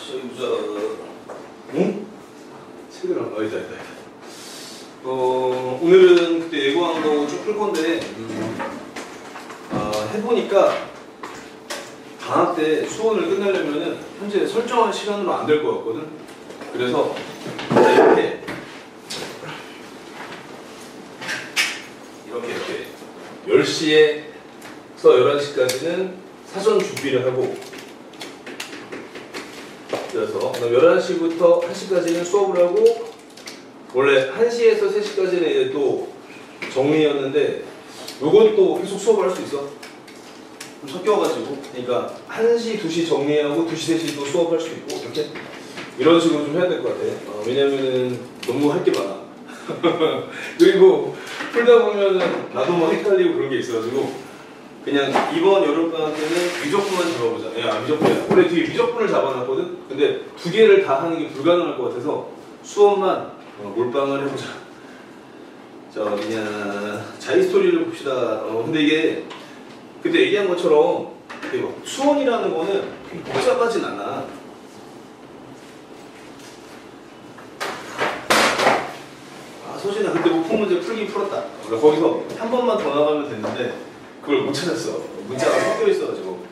저기 보자. 응? 책을 안 있다. 오늘은 그때 예고한 거 쭉 풀 건데, 해보니까 방학 때 수원을 끝내려면은 현재 설정한 시간으로 안 될 것 같거든. 그래서 이렇게 10시에서 11시까지는 사전 준비를 하고, 그래서 11시부터 1시까지는 수업을 하고, 원래 1시에서 3시까지는 이제 또 정리였는데 요것도 계속 수업을 할 수 있어. 좀 섞여가지고, 그러니까 1시, 2시 정리하고 2시, 3시 또 수업할 수 있고, 이렇게 이런 식으로 좀 해야 될 것 같아. 왜냐면은 너무 할 게 많아. 그리고 풀다 보면은 나도 뭐 헷갈리고 그런 게 있어가지고, 그냥 이번 여름방학 때는 미적분만 잡아보자. 야, 미적분이야. 원래 뒤에 미적분을 잡아놨거든? 근데 두 개를 다 하는 게 불가능할 것 같아서 수업만 몰빵을 해보자. 자, 그냥 자이스토리를 봅시다. 근데 이게 그때 얘기한 것처럼 수원이라는 거는 복잡하진 않아. 소진아, 그때 목표 문제 풀긴 풀었다. 그러니까 거기서 한 번만 더 나가면 됐는데 그걸 못 찾았어. 문자가 섞여 있어가지고.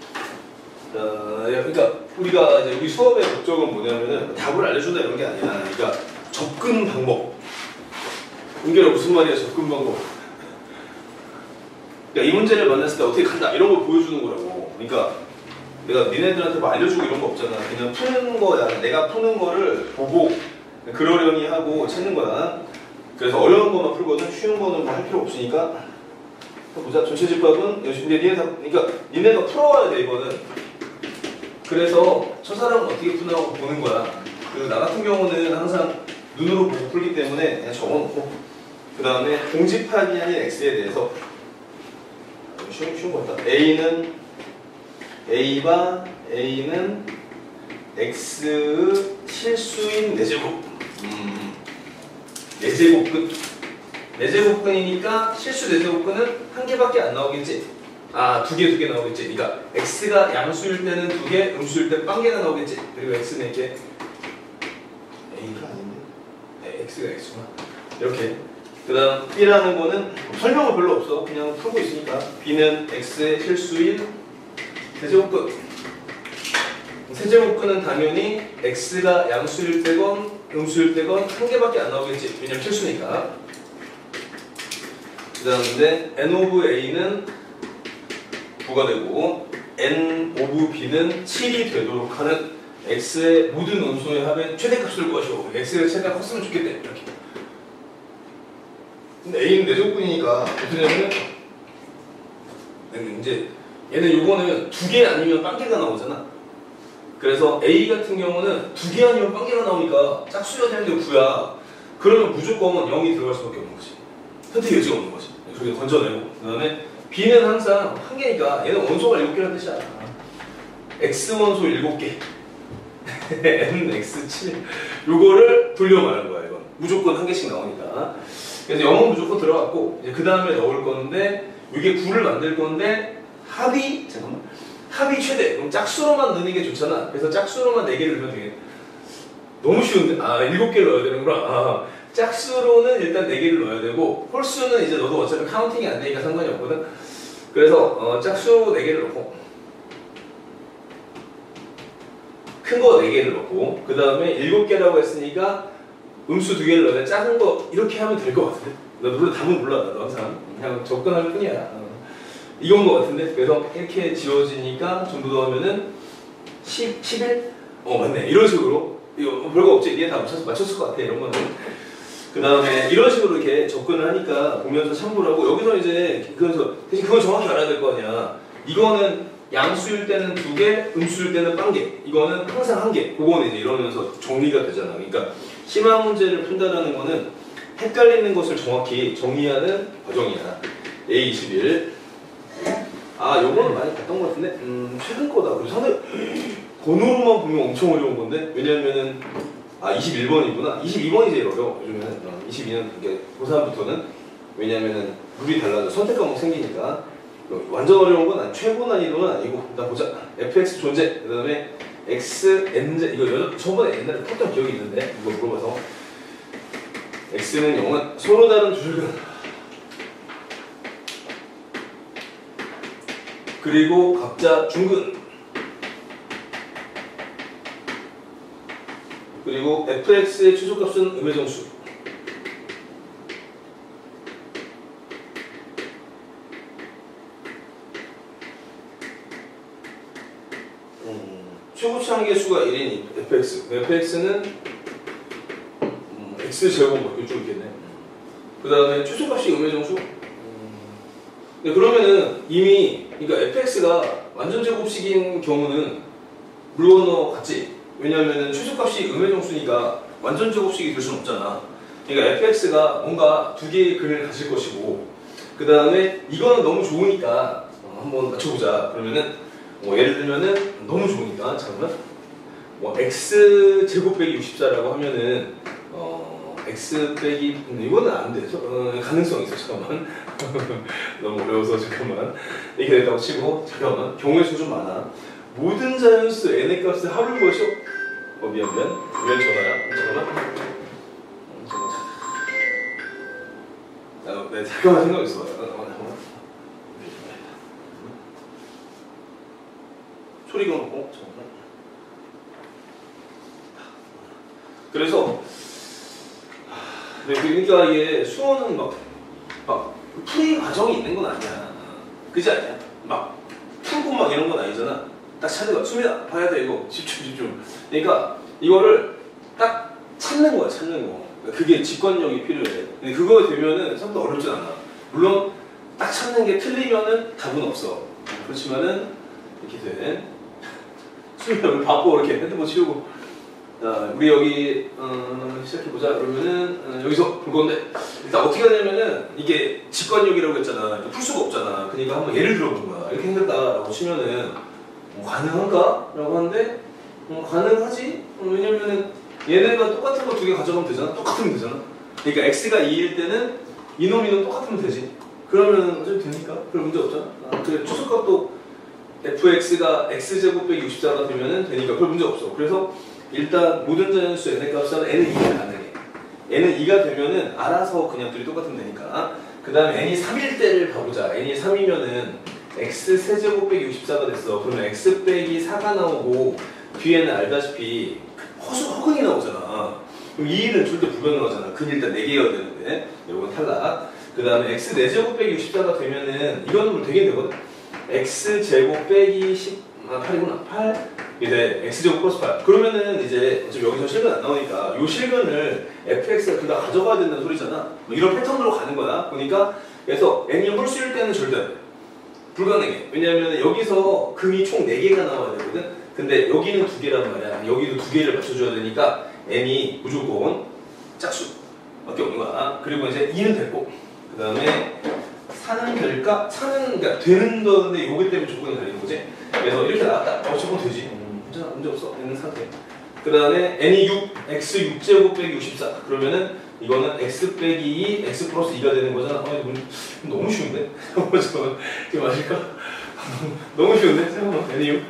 그러니까 우리가 이제 우리 수업의 목적은 뭐냐면은 답을 알려준다 이런 게 아니야. 그러니까 접근 방법. 은결아, 무슨 말이야, 접근 방법? 그러니까 이 문제를 만났을 때 어떻게 간다 이런 걸 보여주는 거라고. 그러니까 내가 니네들한테 뭐 알려주고 이런 거 없잖아. 그냥 푸는 거야. 내가 푸는 거를 보고 그러려니 하고 찾는 거야. 그래서 어려운 것만 풀거든. 쉬운 거는 뭐 할 필요 없으니까. 보자. 전체 집합은 근데 그러니까 니네가 풀어와야 돼 이거는. 그래서 저 사람은 어떻게 푸나고 보는 거야. 나 같은 경우는 항상 눈으로 보고 풀기 때문에 그냥 적어놓고, 그 다음에 공집합이 아닌 x에 대해서 쉬운 거다. A는 x 실수인 4제곱. 4제곱근. 4제곱근이니까 실수 4제곱근은 한 개밖에 안 나오겠지. 두 개 나오겠지. 그러니까 x가 양수일 때는 2개, 음수일 때 빵개가 나오겠지. 그리고 x는 이렇게 a가 아닌데? x가 x구나. 이렇게. 그 다음 b라는 거는 설명은 별로 없어. 그냥 풀고 있으니까. b는 x의 실수인 세제곱근. 세제곱근은 당연히 x가 양수일 때건 음수일 때건 한 개밖에 안 나오겠지. 왜냐면 실수니까. 그 다음에 n 오브 a는 9가 되고 n 오브 b는 7이 되도록 하는 x의 모든 음수의 합의 최대값을 구하시오. x의 최대값 컸으면 좋겠대. 이렇게. 근데 a는 4제곱근이니까 어떻게 되냐면 이제 얘는 요거는 2개 아니면 빵개가 나오잖아. 그래서 a 같은 경우는 2개 아니면 빵개가 나오니까 짝수여야 되는데 9야. 그러면 무조건 0이 들어갈 수밖에 없는 거지. 선택 여지가 없는 거지. 그렇게 건져내고. 그 다음에 b는 항상 한 개니까 얘는 원소가 7개라는 뜻이야. x 원소 7개. n x 7. 요거를 돌려 말하는 거야. 이건 무조건 한 개씩 나오니까. 그래서 0은 무조건 들어갔고, 이제 그 다음에 넣을 건데, 이게 9를 만들 건데, 합이 최대. 그럼 짝수로만 넣는 게 좋잖아. 그래서 짝수로만 4개를 넣으면 되겠네. 너무 쉬운데? 7개를 넣어야 되는구나. 짝수로는 일단 4개를 넣어야 되고, 홀수는 이제 너도 어차피 카운팅이 안 되니까 상관이 없거든. 그래서 짝수 4개를 넣고, 큰 거 4개를 넣고, 그 다음에 7개라고 했으니까 음수 2개를 넣어야 돼. 작은 거 이렇게 하면 될 것 같은데? 나 물론 답은 몰라. 나도 항상 그냥 접근할 뿐이야. 이건 것 같은데? 그래서 이렇게 지워지니까 전부 더 하면은 11? 맞네. 이런 식으로. 이거 별거 없지? 얘 다 맞췄을 것 같아. 이런 거는. 그 다음에 이런 식으로 이렇게 접근을 하니까 보면서 참고를 하고, 여기서 이제 대신 그건 정확히 알아야 될 거 아니야. 이거는 양수일 때는 2개, 음수일 때는 빵개. 이거는 항상 1개. 그거는 이제 이러면서 정리가 되잖아. 그러니까 심화 문제를 푼다라는 거는 헷갈리는 것을 정확히 정의하는 과정이야. A21. 요거는 많이 봤던 것 같은데? 최근 거다. 그리고 상당히 번호로만 보면 엄청 어려운 건데? 왜냐면은 21번이구나. 22번이 제일 어려워. 요즘에는 22년 이게 고3부터는. 왜냐면은 룰이 달라져. 선택 과목 생기니까. 완전 어려운 건 최고 난이도는 아니고. 일단 보자. fx 존재. 그 다음에 x n제 이거 저번에 옛날에 풀었던 기억이 있는데 이거 물어봐서 x는 0은 서로 다른 두 줄근 그리고 각자 중근 그리고 fx의 최소값은 음의정수 최고차항의 수가 1인 fx는 x제곱 이쪽 있겠네. 그 다음에 최소값이 음의정수 네, 그러면은 이미 그러니까 fx가 완전 제곱식인 경우는 물건어 같지? 왜냐하면 최소값이 음의정수니까 완전 제곱식이 될 수는 없잖아. 그러니까 fx가 뭔가 두 개의 근을 가질 것이고 그 다음에 이거는 너무 좋으니까 한번 맞춰보자. 그러면은 예를 들면은 너무 좋으니까 잠깐만 x 제곱 빼기 64라고 하면은 x 빼기 이거는 안 돼. 가능성이 있어. 잠깐만 너무 어려워서 잠깐만 이렇게 됐다고 치고 잠깐만 경우의 수 좀 많아. 모든 자연수 n의 값을 하루인 것이요. 미안 전화야. 잠깐만. 네, 잠깐만 생각 있어. 소리 꺼놓고 잠깐만. 그래서 그러니까 이게 수어는 막 풀이 과정이 있는 건 아니야. 그지 아니야? 막 풀고 막 이런 건 아니잖아. 딱 찾아가. 수민아 봐야 돼 이거. 집중. 그러니까 이거를 딱 찾는 거야. 찾는 거. 그게 직관력이 필요해. 근데 그거 되면은 생각보다 어렵진 않아. 물론 딱 찾는 게 틀리면은 답은 없어. 그렇지만은 이렇게 돼. 수민아 우리 바빠 이렇게 핸드폰 치우고. 자, 우리 여기 시작해보자. 그러면은 여기서 볼 건데 일단 어떻게 하냐면은 이게 직관력이라고 했잖아. 풀 수가 없잖아. 그러니까 한번 예를 들어보는 거야. 이렇게 생겼다라고 치면은 가능한가? 라고 하는데 가능하지? 왜냐면은 얘네가 똑같은 거 두 개 가져가면 되잖아. 똑같으면 되잖아. 그러니까 x가 2일 때는 이놈 똑같으면 되지. 그러면 어차피 되니까 별 문제 없잖아. 그래 초속값도 fx가 x제곱 빼기 64가 되면은 되니까 별 문제 없어. 그래서 일단 모든 자연수 n의 값은 n은 2가 가능해. n은 2가 되면은 알아서 그냥 둘이 똑같으면 되니까. 그 다음에 n이 3일 때를 봐보자. n이 3이면은 x 세제곱 빼기 64가 됐어. 그러면 x 빼기 4가 나오고 뒤에는 알다시피 허근이 나오잖아. 그럼 2일은 절대 불가능하잖아. 근 일단 4개여야 되는데 이건 탈락. 그 다음에 x 4제곱 빼기 64가 되면은 이거는 되긴 되거든. x제곱 빼기 8이구나. 8 이제 x제곱 플러스 8 그러면은 이제 어차피 여기서 실근 안 나오니까 요 실근을 fx가 그다 가져가야 된다는 소리잖아. 이런 패턴으로 가는 거야. 그러니까 그래서 n이 홀수일 때는 절대 안 돼. 불가능해. 왜냐하면 여기서 근이 총 4개가 나와야 되거든. 근데 여기는 2개란 말이야. 여기도 2개를 맞춰줘야 되니까 n이 무조건 짝수밖에 없는 거야. 그리고 이제 2는 됐고 그 다음에 4는 될까? 4는 그러니까 되는 건데 요기 때문에 조건이 달리는 거지. 그래서 이렇게 나왔다. 저건 되지. 문제 없어. 있는 상태. 그 다음에 n이 6, x 6제곱 빼기 64. 그러면은 이거는 x 빼기 2, x 플러스 2가 되는 거잖아. 너무 쉬운데? 잠깐만, 이게 맞을까? 너무 쉬운데? 잠깐만. n이 6,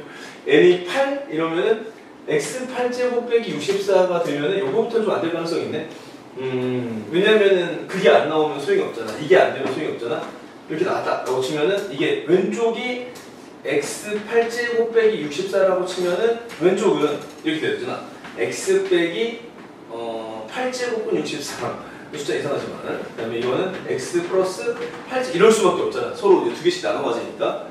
n이 8 이러면은 x 8제곱 빼기 64가 되면은 요거부터 좀 안 될 가능성이 있네. 왜냐면은 그게 안 나오면 소용이 없잖아. 이게 안 되면 소용이 없잖아. 이렇게 나왔다 라고 치면은 이게 왼쪽이 x 8제곱 빼기 64라고 치면은 왼쪽은 이렇게 되잖아. x 빼기 8제곱분 64 숫자 이상하지만 그 다음에 이거는 x 플러스 8 이럴 수밖에 없잖아. 서로 두 개씩 나눠 가지니까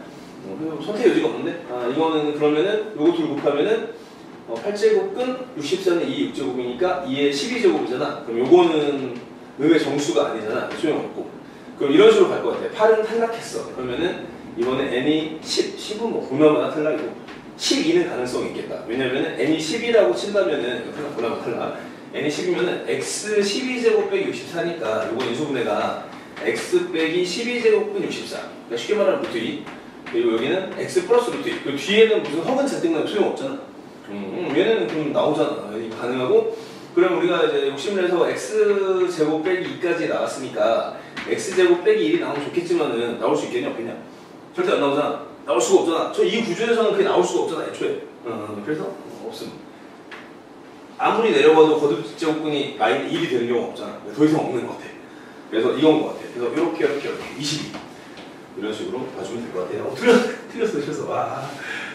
선택 여지가 없는데 이거는 그러면은 요거 둘 곱하면은 8제곱근 64는 2 6제곱이니까 2의 12제곱이잖아. 그럼 요거는 의의 정수가 아니잖아. 소용없고. 그럼 이런 식으로 갈 것 같아. 8은 탈락했어. 그러면은 이번에 n이 10, 10은 뭐 보나마나 탈락이고 12는 가능성이 있겠다. 왜냐면은 n이 10이라고 친다면은 보나마 탈락. n이 10이면은 x 12제곱 빼기 64니까 요거 인수분해가 x 빼기 12제곱분 64. 그러니까 쉽게 말하면 루트 2. 그리고 여기는 x 플러스 루트 2. 그 뒤에는 무슨 허근 잔뜩 나면 소용없잖아. 얘는 그럼 나오잖아. 가능하고. 그럼 우리가 이제 욕심을 내서 x제곱 빼기 2까지 나왔으니까 x제곱 빼기 1이 나오면 좋겠지만은 나올 수 있겠냐 없겠냐? 절대 안 나오잖아. 나올 수가 없잖아. 저 이 구조에서는 그게 나올 수가 없잖아 애초에. 그래서 없음. 아무리 내려가도 거듭 제곱근이 마이너스 1이 되는 경우가 없잖아. 더 이상 없는 것 같아. 그래서 이건 것 같아. 그래서 이렇게 22 이런 식으로 봐주면 될 것 같아요. 틀렸어. 와,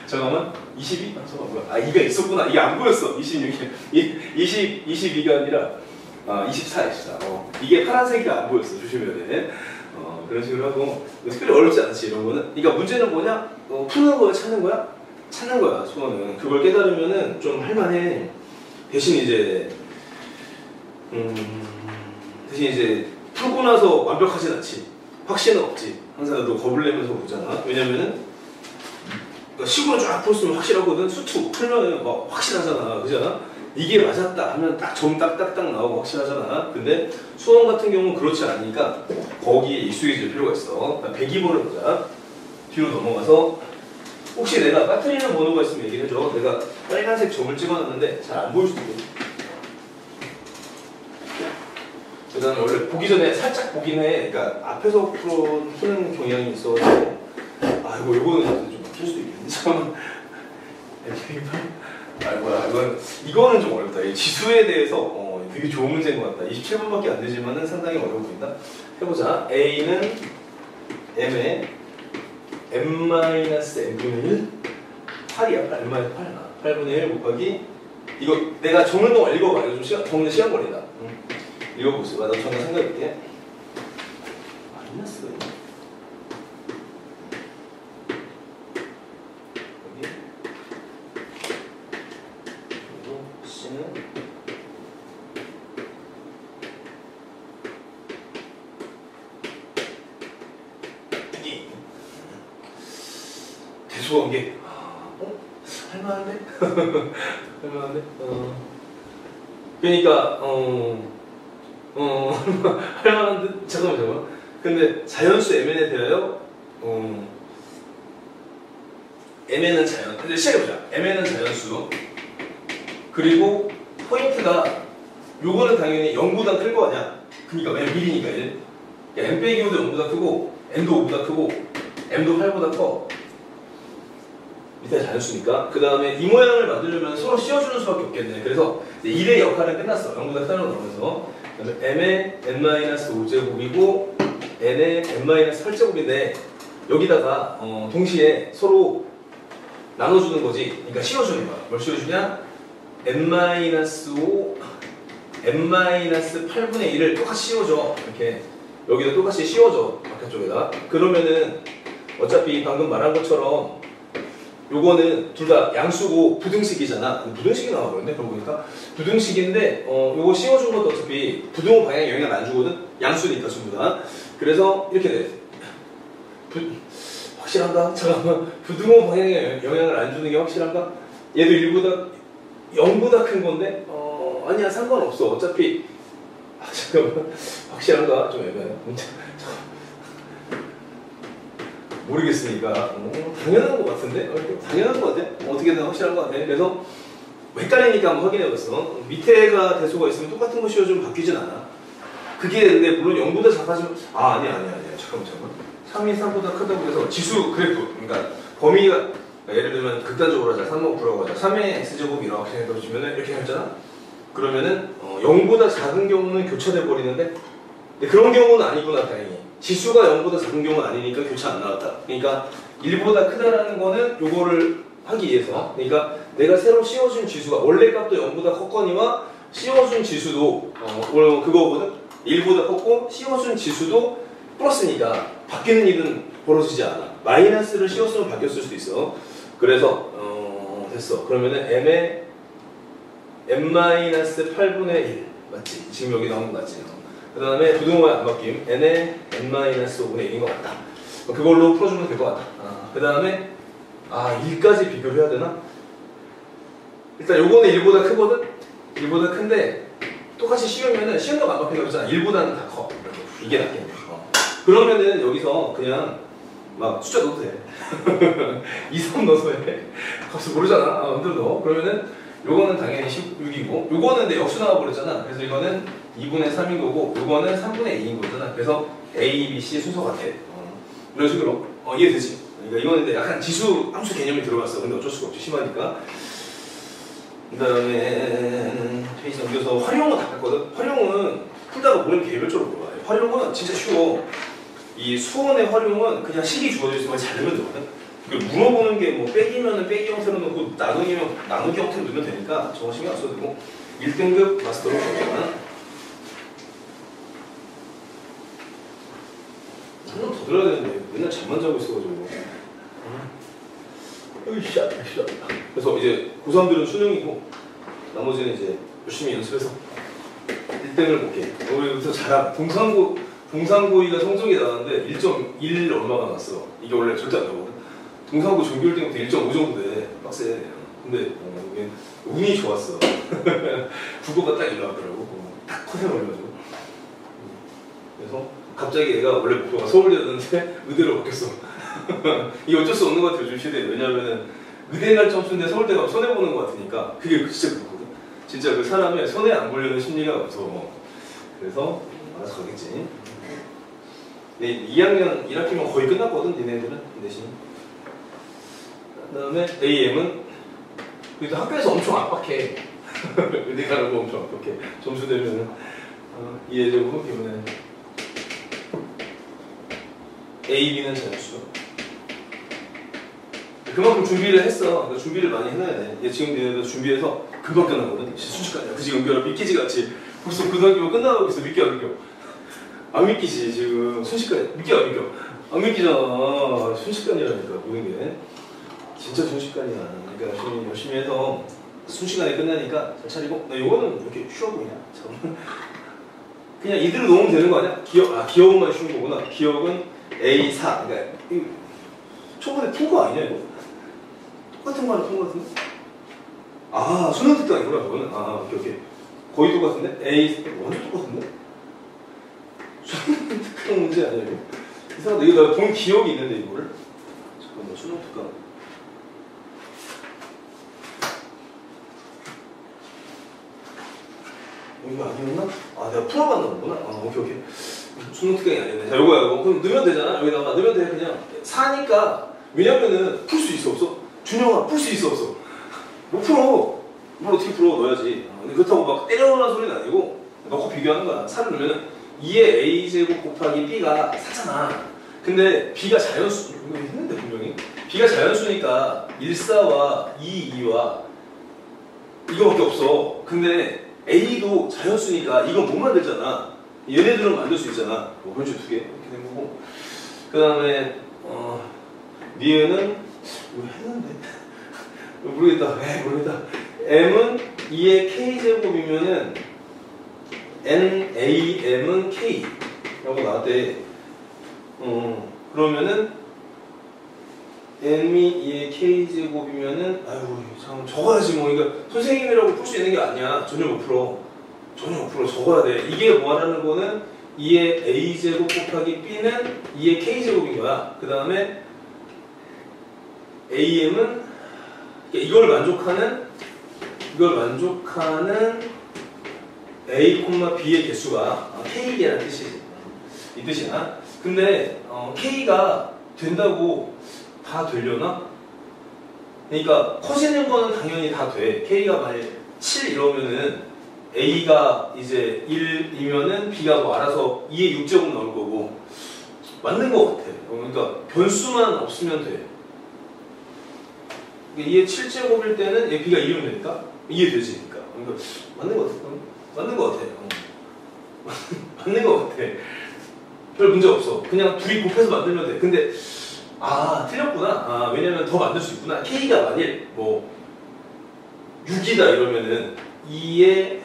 잠깐만. 22? 잠깐만 뭐야? 2가 있었구나. 이게 안 보였어. 26이 22가 아니라 24. 이게 파란색이 안 보였어. 조심해야 돼. 그런 식으로 하고 특별히 어렵지 않지 이런 거는. 그러니까 문제는 뭐냐? 푸는 거야, 찾는 거야? 찾는 거야. 수어는 그걸 깨달으면은 좀 할만해. 대신 이제 풀고 나서 완벽하진 않지. 확신은 없지. 항상 너 겁을 내면서 보잖아. 왜냐면은 그러니까 식으로 쫙 풀었으면 확실하거든. 수투 풀면은 막 확실하잖아. 그잖아. 이게 맞았다 하면 딱 점 딱딱딱 나오고 확실하잖아. 근데 수원 같은 경우는 그렇지 않으니까 거기에 익숙해질 필요가 있어. 102번을 보자. 뒤로 넘어가서 혹시 내가 빠뜨리는 번호가 있으면 얘기를 해줘. 내가 빨간색 점을 찍어놨는데 잘 안 보일 수도 있거든. 그 다음에 원래 보기 전에 살짝 보긴 해. 그러니까 앞에서 푸는 경향이 있어서 아이고 이거는 좀 틀 수도 있겠는데 잠깐만. 이거는 좀 어렵다. 이 지수에 대해서 되게 좋은 문제인 것 같다. 27번밖에 안 되지만은 상당히 어려워 보인다. 해보자. A는 M에 M-N분의 1 8이야. M-8 8분의 1 곱하기 이거 내가 적는 동안 읽어봐. 이거 좀 적는 시간 걸린다. 읽어보세요. 나도 잠깐 생각해볼게. 마이너스가 있네. 여기 그리고 C는 여기 대소관계. 할만한데? 할만한데? 그러니까 할만한 듯? 잠깐만. 근데 자연수 MN에 대하여 MN은 자연. 근데 시작해보자. MN은 자연수. 그리고 포인트가 요거는 당연히 0보다 클 거 아니야. 그니까 왜냐면 1이니까 1. 그러니까 M 빼기 5도 0보다 크고 N도 5보다 크고 M도 8보다 커. 밑에 자연수니까. 그 다음에 이 모양을 만들려면 서로 씌워주는 수밖에 없겠네. 그래서 1의 역할은 끝났어. 0보다 큰으로 넣으면서. M의 n-5제곱이고 n의 n-8제곱인데 여기다가 동시에 서로 나눠주는 거지. 그러니까 씌워주는 거야. 뭘 씌워주냐? n-5 n-8분의 1을 똑같이 씌워줘. 이렇게 여기도 똑같이 씌워줘. 바깥쪽에다. 그러면은 어차피 방금 말한 것처럼 요거는 둘 다 양수고 부등식이잖아. 부등식이 나와버렸네. 그러고 보니까 부등식인데 요거 씌워준 것도 어차피 부등호 방향에 영향을 안 주거든. 양수니까 전부 다. 그래서 이렇게 돼. 확실한가? 잠깐만. 부등호 방향에 영향을 안 주는 게 확실한가? 얘도 1보다 0보다 큰 건데 아니야 상관없어. 어차피 잠깐만. 확실한가? 좀 애매해. 모르겠으니까 당연한 것 같은데? 당연한 것 같아. 어떻게든 확실한 것 같아. 그래서 헷갈리니까 한번 확인해봤어. 밑에가 대소가 있으면 똑같은 거 씌워주면 바뀌진 않아. 그게 근데 물론 0보다 작아지면 아니야. 잠깐만. 3이 3보다 크다고 해서 지수 그래프 그러니까 범위가 예를 들면 극단적으로 하자. 3만 9라고 하자. 3의 x제곱이 이렇게 생각해주면 이렇게 했잖아. 그러면은 0보다 작은 경우는 교차돼 버리는데 근데 그런 경우는 아니구나 다행히. 지수가 0보다 작은 경우는 아니니까 교차 안 나왔다. 그러니까 1보다 크다라는 거는 요거를 하기 위해서 그러니까 내가 새로 씌워준 지수가 원래 값도 0보다 컸거니와 씌워준 지수도 그거거든. 1보다 컸고 씌워준 지수도 플러스니까 바뀌는 일은 벌어지지 않아. 마이너스를 씌웠으면 바뀌었을 수도 있어. 그래서 됐어. 그러면은 m의 n-8분의 1 맞지? 지금 여기 나온 거 맞지? 그 다음에 부등호의 안 바뀜 n의 n-5분의 1인 것 같다. 그걸로 풀어주면 될 것 같다. 그 다음에 1까지 비교를 해야 되나? 일단 요거는 1보다 크거든? 1보다 큰데 똑같이 씌우면은 씌운 거안 바뀐다고 했잖아. 1보다는 다 커. 이게 낫겠네. 그러면은 여기서 그냥 막 숫자 넣어도 돼. 2, 3 넣어서 해. 값을 모르잖아. 언제로 넣어. 그러면은 요거는 당연히 16이고 요거는 근데 역수 나와버렸잖아. 그래서 이거는 2분의 3인 거고 요거는 3분의 2인 거잖아. 그래서 A, B, C 순서 같아. 이런 식으로 이해되지? 그러니까 이거는 근데 약간 지수 함수 개념이 들어갔어. 근데 어쩔 수가 없지. 심하니까. 그 다음에 페이지 넘겨서 활용은 다 뺐거든. 활용은 풀다가 모르면 개별적으로 물어봐요. 활용은 진짜 쉬워. 이 수원의 활용은 그냥 식이 주어져 있으면 잘 넣으면 되거든. 물어보는 게 뭐 빼기면은 빼기 형태로 넣고 나누기면 나누기 형태로 넣으면 되니까 저거 신경 안 써도 되고 1등급 마스터로 가면 한 번 더 들어야 되는데 맨날 잠만 자고 있어가지고 으쌰. 그래서 이제 고3들은 수능이고 나머지는 이제 열심히 연습해서 1등을 볼게. 우리부터 잘한 동상고의가 성적이 나왔는데 1.1 얼마가 나왔어. 이게 원래 절대 안 나오거든. 동상고 종교 1등부터 1.5 정도 돼. 빡세. 근데 이게 운이 좋았어. 국어가 딱 일어났더라고. 딱 컷에 걸려가지고. 그래서 갑자기 얘가 원래 목표가 서울대였는데 의대로 바뀌었어. 이게 어쩔 수 없는 것 같아요, 요즘 시대에. 왜냐면은 의대 갈 점수인데 서울대 가면 손해보는 것 같으니까 그게 진짜 그렇거든. 진짜 그 사람의 손해 안 보려는 심리가 무서워. 그래서 알아서 가겠지. 근데 2학년 1학기면 거의 끝났거든, 얘네들은 내신. 그 다음에 AM은 그래도 학교에서 엄청 압박해. 의대 가는 거 엄청 압박해. 점수 되면은 이해되고 기분에 A, B는 자연수. 그만큼 준비를 했어. 그러니까 준비를 많이 해놔야 돼. 얘 지금 얘네도 준비해서 금방 끝나거든. 순식간이야. 그지 은결아 믿기지 같이. 벌써 고등학교가 끝나가고 있어. 믿겨 안 믿겨? 안 믿기지 지금. 순식간이야. 믿겨 안 믿겨? 안 믿기잖아. 순식간이라니까 모든 게. 진짜 순식간이야. 그러니까 열심히 해서 순식간에 끝나니까 잘 차리고. 나 이거는 왜 이렇게 쉬워 보이냐? 참. 그냥 이대로 놓으면 되는 거 아니야? 기억만 쉬운 거구나. 기억은 A4. 그러니까 초반에 푼 거 아니냐 이거? 똑같은 거 하나 푼 거 같은데? 아, 수능 특강 아니구나 그거는. 아, 오케이. 거의 똑같은데? A 완전 똑같은데? 수능 특강 문제 아니야 이거? 이상하다. 이거 나 본 기억이 있는데 이거를? 잠깐만, 수능 특강. 이거 아니었나? 아, 내가 풀어봤나 보구나. 아, 오케이. 수능 특강이 아니네. 자, 요거야, 이거. 그럼 넣으면 되잖아. 여기다가 넣으면 돼, 그냥. 4니까. 왜냐면은, 풀 수 있어, 없어? 준영아, 풀 수 있어, 없어? 못 풀어. 이걸 어떻게 풀어? 넣어야지. 근데 그렇다고 막 때려놓으라는 소리는 아니고, 넣고 비교하는 거야. 4를 넣으면은, 2의 A제곱 곱하기 B가 4잖아. 근데, B가 자연수, 이거 했는데, 분명히. B가 자연수니까, 1, 4와 2, 2와, 이거밖에 없어. 근데, A도 자연수니까 이건 못 만들잖아. 얘네들은 만들 수 있잖아. 뭐 그런 식으로 2개 이렇게 된 거고. 그 다음에 니은은 이거 했는데 모르겠다. M은 2의 K제곱이면은 NAM은 K 라고 나왔대. 그러면은 M이 2의 K제곱이면은 아이고 참 적어야지 뭐. 그러니까 선생님이라고 풀 수 있는 게 아니야. 전혀 못 풀어. 적어야 돼. 이게 뭐하라는 거는 2의 A제곱 곱하기 B는 2의 K제곱인 거야. 그 다음에 AM은 이걸 만족하는 A, B의 개수가 K라는 뜻이지. 이 뜻이야. 근데 K가 된다고 다 되려나? 그러니까 커지는 거는 당연히 다 돼. K가 만약 7 이러면은 A가 이제 1이면은 B가 뭐 알아서 2의 6제곱 나올 거고 맞는 거 같아. 그러니까 변수만 없으면 돼. 2의 7제곱일 때는 B가 2면 되니까 이해되지. 그러니까 맞는 거 같아. 맞는 거 같아. 맞는 거 같아. 별 문제 없어. 그냥 둘이 곱해서 만들면 돼. 근데 틀렸구나. 왜냐면 더 만들 수 있구나. K가 만일 뭐 6이다 이러면은 2의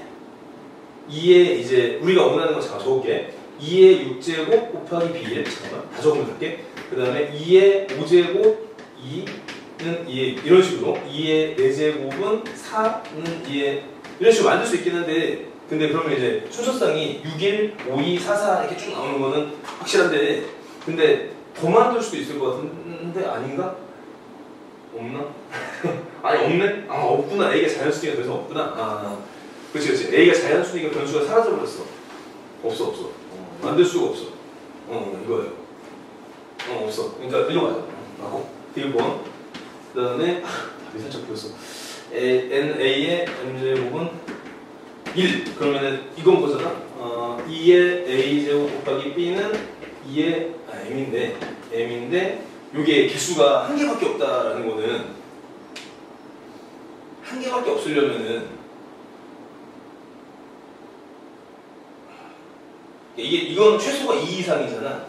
이제 우리가 원하는 거 잠깐 적을게. 2의 6제곱 곱하기 B1 잠깐만 다 적으면 될게. 그 다음에 2의 5제곱 2는 2의 이런 식으로 2의 4제곱은 4는 2의 이런 식으로 만들 수 있긴 한데 근데 그러면 이제 순서상이 6, 1, 5, 2, 4, 4 이렇게 쭉 나오는 거는 확실한데 근데 더 만들 수도 있을 것 같은데 아닌가? 없나? 아니 없네? 없구나. A가 자연수니까 그래서 없구나. 그렇지. A가 자연수니까 변수가 사라져버렸어. 없어. 만들 수가 없어. 이거예요. 없어. 그러니까 이거 맞아. 맞고 D6번. 그 다음에 답이 살짝 보였어. NA의 M제곱은 1. 그러면은 이건 뭐잖아? 2의 A제곱 곱하기 B는 2의 M인데 요게 개수가 한 개밖에 없다라는 거는 한 개밖에 없으려면은 이건 최소가 2 이상이잖아.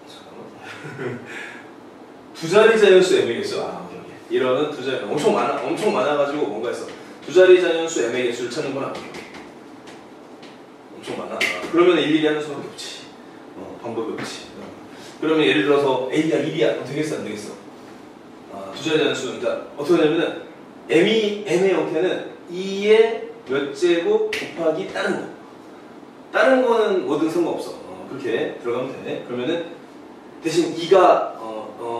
잠깐만. 두 자리 자연수 M이겠어. 오케이. 이런 두 자리 엄청 많아가지고 뭔가 했어. 두 자리 자연수 M의 개수를 찾는구나. 엄청 많아. 그러면 일일이 하는 수밖에 없지. 방법이 없지. 그러면 예를 들어서 A가 1이야. 되겠어 안 되겠어? 두 자리 자연수. 그러니까 어떻게 하냐면은 M의 형태는 2의 몇 제곱 곱하기 다른 거. 다른 거는 뭐든 상관없어. 그렇게 들어가면 돼. 그러면은 대신 2가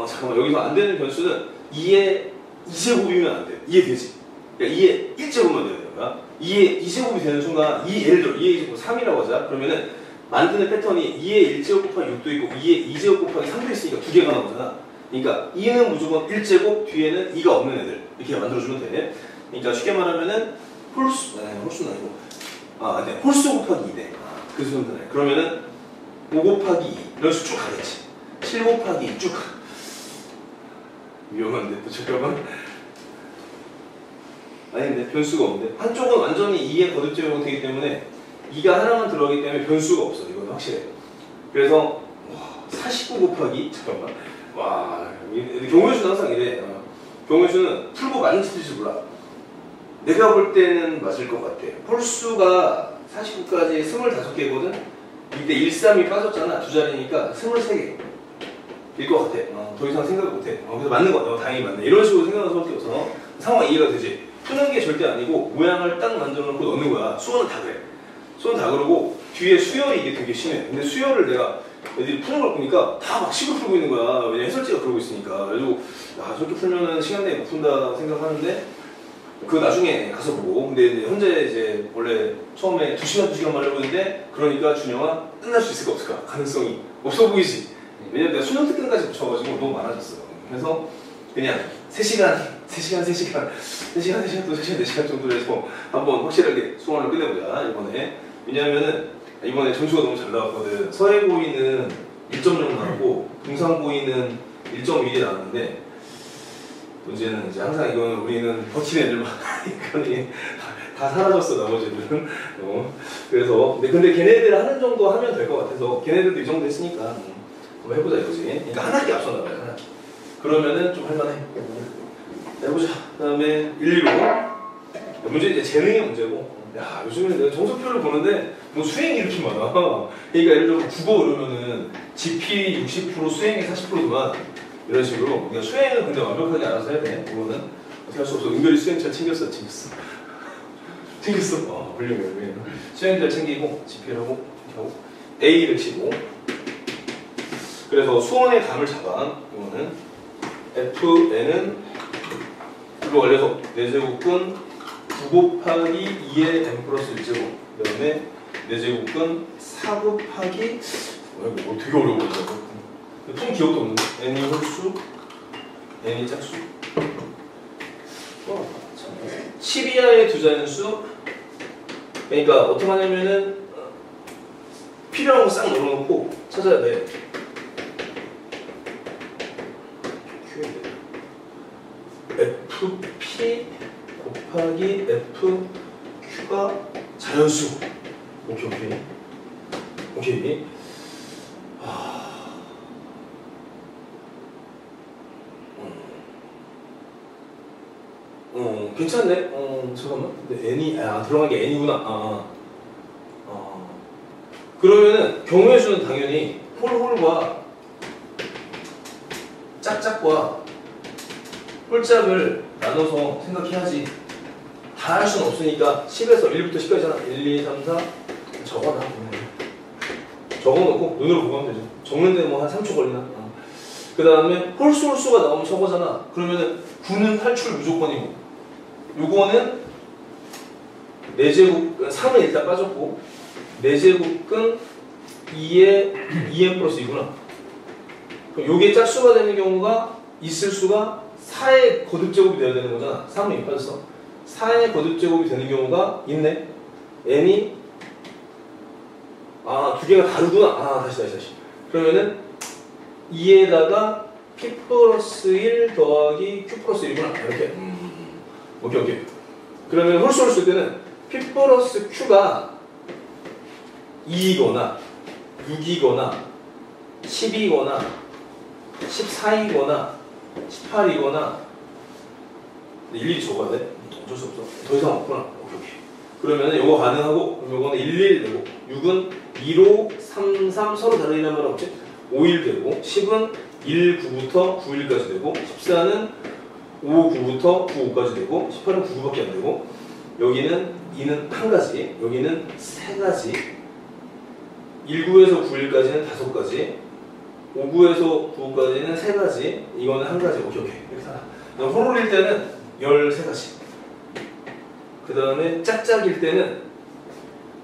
잠깐만 여기서 안 되는 변수는 2의 2제곱이면 안 돼. 이해되지? 그러니까 2의 1제곱만 돼야 되는 거야. 2의 2제곱이 되는 순간 예를 들어 2의 2제곱 3이라고 하자. 그러면은 만드는 패턴이 2의 1제곱 곱하기 6도 있고 2의 2제곱 곱하기 3도 있으니까 두 개가 나오잖아. 그러니까 2는 무조건 1제곱 뒤에는 2가 없는 애들 이렇게 만들어주면 돼. 그러니까 쉽게 말하면은 홀수는 아니고 홀수 곱하기 2네. 그 순서네. 그러면은 5 곱하기 2 이런 수 쭉 가겠지. 7 곱하기 2 쭉 가. 위험한데 또 잠깐만. 아닌데 변수가 없는데 한쪽은 완전히 2의 거듭제곱이 되기 때문에 2가 하나만 들어가기 때문에 변수가 없어. 이건 확실해. 그래서 49 곱하기 잠깐만. 와 경우의 수는 항상 이래. 경우의 수는 풀고 많이 틀릴지 몰라. 내가 볼 때는 맞을 것 같아. 홀수가 49까지 25개거든? 이때 1, 3이 빠졌잖아. 두 자리니까 23개 일 것 같아. 더 이상 생각 못해. 그래서 맞는 거 같아. 다행히 맞네. 이런 식으로 생각할 수밖에 없어서 상황 이해가 되지. 푸는 게 절대 아니고 모양을 딱 만들어 놓고 넣는 거야. 수어는 다 그래. 수어는 다 그러고 뒤에 수열이 이게 되게 심해. 근데 수열을 내가 애들이 푸는 걸 보니까 다 막 식으로 풀고 있는 거야. 왜냐면 해설지가 그러고 있으니까. 그래가지고 야 저렇게 풀면은 시간 내에 못 푼다 생각하는데 그거 나중에 가서 보고. 근데 이제 현재 이제 원래 처음에 2시간만 하려고 했는데 그러니까 준영아 끝날 수 있을까 없을까? 가능성이 없어 보이지? 왜냐면 내가 수능 특근까지 붙여가지고 너무 많아졌어요. 그래서 그냥 3시간 또 4시간 정도 해서 한번 확실하게 수원을 끝내보자 이번에. 왜냐면은 이번에 점수가 너무 잘 나왔거든. 서해고의는 1.0 나왔고 동상고의는 1.1이 나왔는데 문제는 이제 항상 이거는 우리는 버티는 애들만 하니까 다 사라졌어 나머지들은. 그래서 근데 걔네들 하는 정도 하면 될 것 같아서 걔네들도 이 정도 했으니까 한번 해보자 이거지. 그러니까 한 학기 앞서 나가요. 한 학기. 그러면은 좀 할만해. 해보자. 그 다음에 1, 2로 문제 이제 재능의 문제고. 야 요즘에 내가 정석표를 보는데 뭐 수행이 이렇게 많아. 그러니까 예를 들어 국어 이러면은 GP 60% 수행이 40%구만 이런 식으로. 그러니까 수행은 근데 완벽하게 알아서 해야 돼. 그거는 어떻게 할 수 없어. 은별이 수행 잘 챙겼어. 훌륭해. 수행 잘 챙기고 GP라고 하고 A를 치고. 그래서 수원의 감을 잡아. 이거는 FN은 이거 올려서 4제곱근 9 곱하기 2의 n 플러스 1제곱. 그 다음에 4제곱근 4 곱하기 이거 되게 어려워 보인다. 좀 기억도 없는데. n이 홀수, n이 짝수. 10 이하의 두 자연수. 그러니까 어떻게 하냐면은 필요한 거 싹 넣어놓고 찾아야 돼. FP 곱하기 FQ가 자연수. 오케이. 괜찮네. 잠깐만. 근데 n이 들어간 게 n이구나. 그러면은 경우의 수는 당연히 홀과 짝짝과 홀짝을 나눠서 생각해야지. 다 할 수는 없으니까 10에서 1부터 10까지잖아. 1, 2, 3, 4 적어놔. 적어놓고 눈으로 보고 하면 되죠. 적는데 뭐 한 3초 걸리나? 그 다음에 홀수가 나오면 저거잖아. 그러면은 9는 탈출 무조건이고 요거는 4제곱 3은 일단 빠졌고 4제곱근 2의 2n 플러스 2구나. 그럼 요게 짝수가 되는 경우가 있을 수가 4의 거듭제곱이 돼야 되는 거잖아. 3은 빠졌어. 4의 거듭제곱이 되는 경우가 있네. n이 두 개가 다르구나. 다시. 그러면은 2에다가 p 플러스 1 더하기 q 플러스 1이구나. 이렇게. 오케이. 그러면 홀수를 쓸 때는 p 플러스 q가 2이거나 6이거나 10이거나 14이거나 18이거나 일일이 적어야 돼? 어쩔 수 없어. 더 이상 없구나. 오케이. 그러면 이거 가능하고, 그럼 이거는 11 되고, 6은 2로 3, 3 서로 다르다는 말 없지? 5일 되고, 10은 1, 9부터 9일까지 되고, 14는 5, 9부터 9, 5까지 되고, 18은 9, 9밖에 안 되고, 여기는 2는 한 가지, 여기는 세 가지, 19에서 9일까지는 5가지, 5구에서 9까지는 3가지, 이거는 한 가지. 오케이. 이렇게 살아. 호롤일 때는 13가지. 그 다음에 짝짝일 때는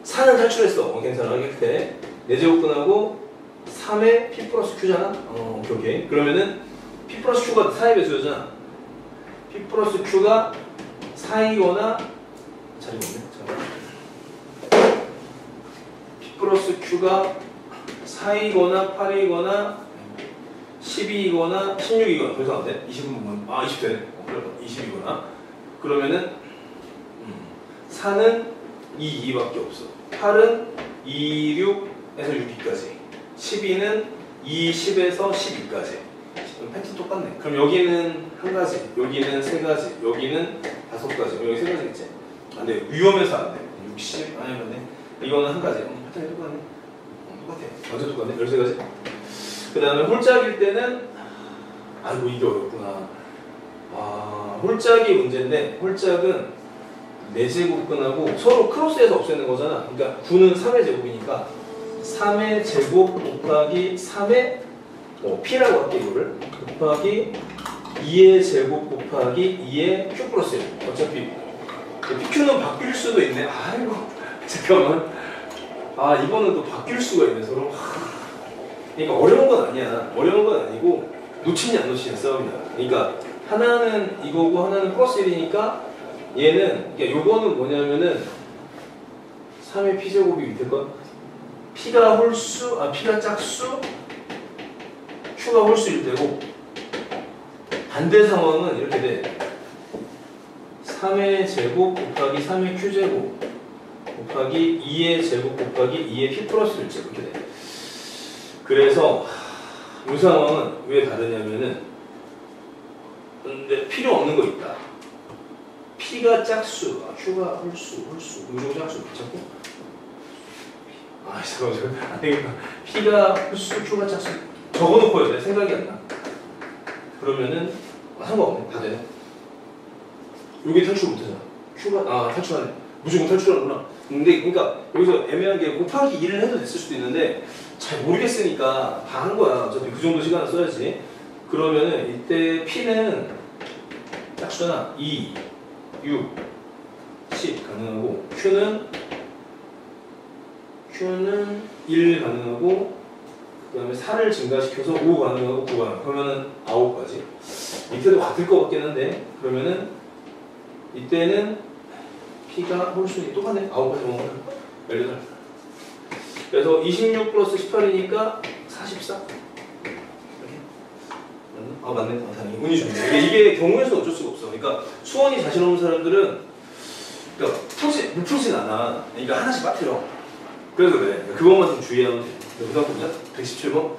4는 탈출했어. 괜찮아. 이렇게 4제곱 끝나고 3에 p 플러스 q잖아. 오케이. 그러면은 p 플러스 q가 4의 배수잖아. p 플러스 q가 4이거나 자리가 없네. 잠깐만. p 플러스 q가 4이거나 8이거나 12이거나 16이거나 더 이상 안 돼? 20은 20되네. 20이거나 그러면은 4는 2, 2밖에 없어. 8은 2, 6에서 6기까지. 12는 2, 10에서 12까지. 팩트 똑같네. 그럼 여기는 한 가지, 여기는 세 가지, 여기는 5가지. 여기 세 가지겠지? 안 돼. 위험해서 안 돼. 60 아니면 네. 이거는 한 가지. 패턴이 똑같네. 똑같아. 완전 똑같네. 13가지. 그 다음에 홀짝일 때는 아이고 이게 어렵구나. 홀짝이 문제인데 홀짝은 4제곱 끝나고 서로 크로스해서 없애는 거잖아. 그러니까 9는 3의 제곱이니까 3의 제곱 곱하기 3의 P라고 할게 이거를 곱하기 2의 제곱 곱하기 2의 Q 플러스 1. 어차피 PQ는 바뀔 수도 있네. 아이고 잠깐만. 이거는 또 바뀔 수가 있네 서로. 그러니까 어려운 건 아니야. 어려운 건 아니고 놓치냐 안 놓치냐 싸움이야. 그러니까 하나는 이거고 하나는 플러스 1이니까 얘는 그러니까 요거는 뭐냐면은 3의 p제곱이 밑에 건 p가 홀수, p가 짝수, q가 홀수일 때고 반대 상황은 이렇게 돼. 3의 제곱 곱하기 3의 q제곱 곱하기 2의 제곱 곱하기 2의 p 플러스 1제곱 이렇게 돼. 그래서 이 상황은 왜 다르냐면은 근데 필요 없는 거 있다. P가 짝수, Q가 홀수, 무조건 짝수 붙였고 잠깐만 안 되겠다. P가 홀수, Q가 짝수 적어놓고 해야 돼. 생각이 안 나. 그러면은 상관없네. 다 돼. 여기 탈출 못하잖아. Q가 탈출하네. 무조건 탈출하는구나. 근데 그러니까 여기서 애매한 게 곱하기 2를 해도 됐을 수도 있는데 잘 모르겠으니까 다 한 거야. 어차피 그 정도 시간을 써야지. 그러면은 이때 P는 짝수잖아. 2, 6, 10 가능하고 Q는 1 가능하고 그 다음에 4를 증가시켜서 5 가능하고 9 가능하고 그러면은 9가지. 밑에도 같을 것 같긴 한데 그러면은 이때는 P가 홀수니 똑같네. 9가지 먹으면 18. 그래서 26 플러스 18이니까 44. 맞네. 다행히 운이 좋네. 이게 경우에서 어쩔 수가 없어. 그러니까 수원이 자신 없는 사람들은 그러니까 풀진 않아. 그러니까 하나씩 빠뜨려. 그래서 그래. 그것만 좀 주의하면 돼. 그 다음 보자. 117번.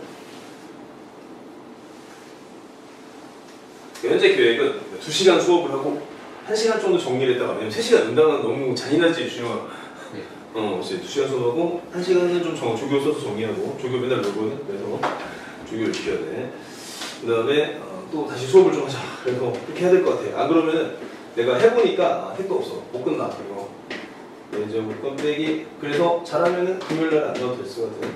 현재 계획은 2시간 수업을 하고 1시간 정도 정리를 했다가 왜냐면 3시간 연당은 너무 잔인하지 준영아. 이제 2시간 수업하고 1시간은 좀 조교 써서 정리하고 조교 맨날 놀거든. 그래서 조교를 지켜야 돼. 그 다음에 또 다시 수업을 좀 하자. 그래서 그렇게 해야 될 것 같아. 안 그러면은 내가 해보니까 택도 없어. 못 끝나. 이거. 이제 물건 빼기. 그래서 잘하면은 금요일날 안 나와도 될 것 같아.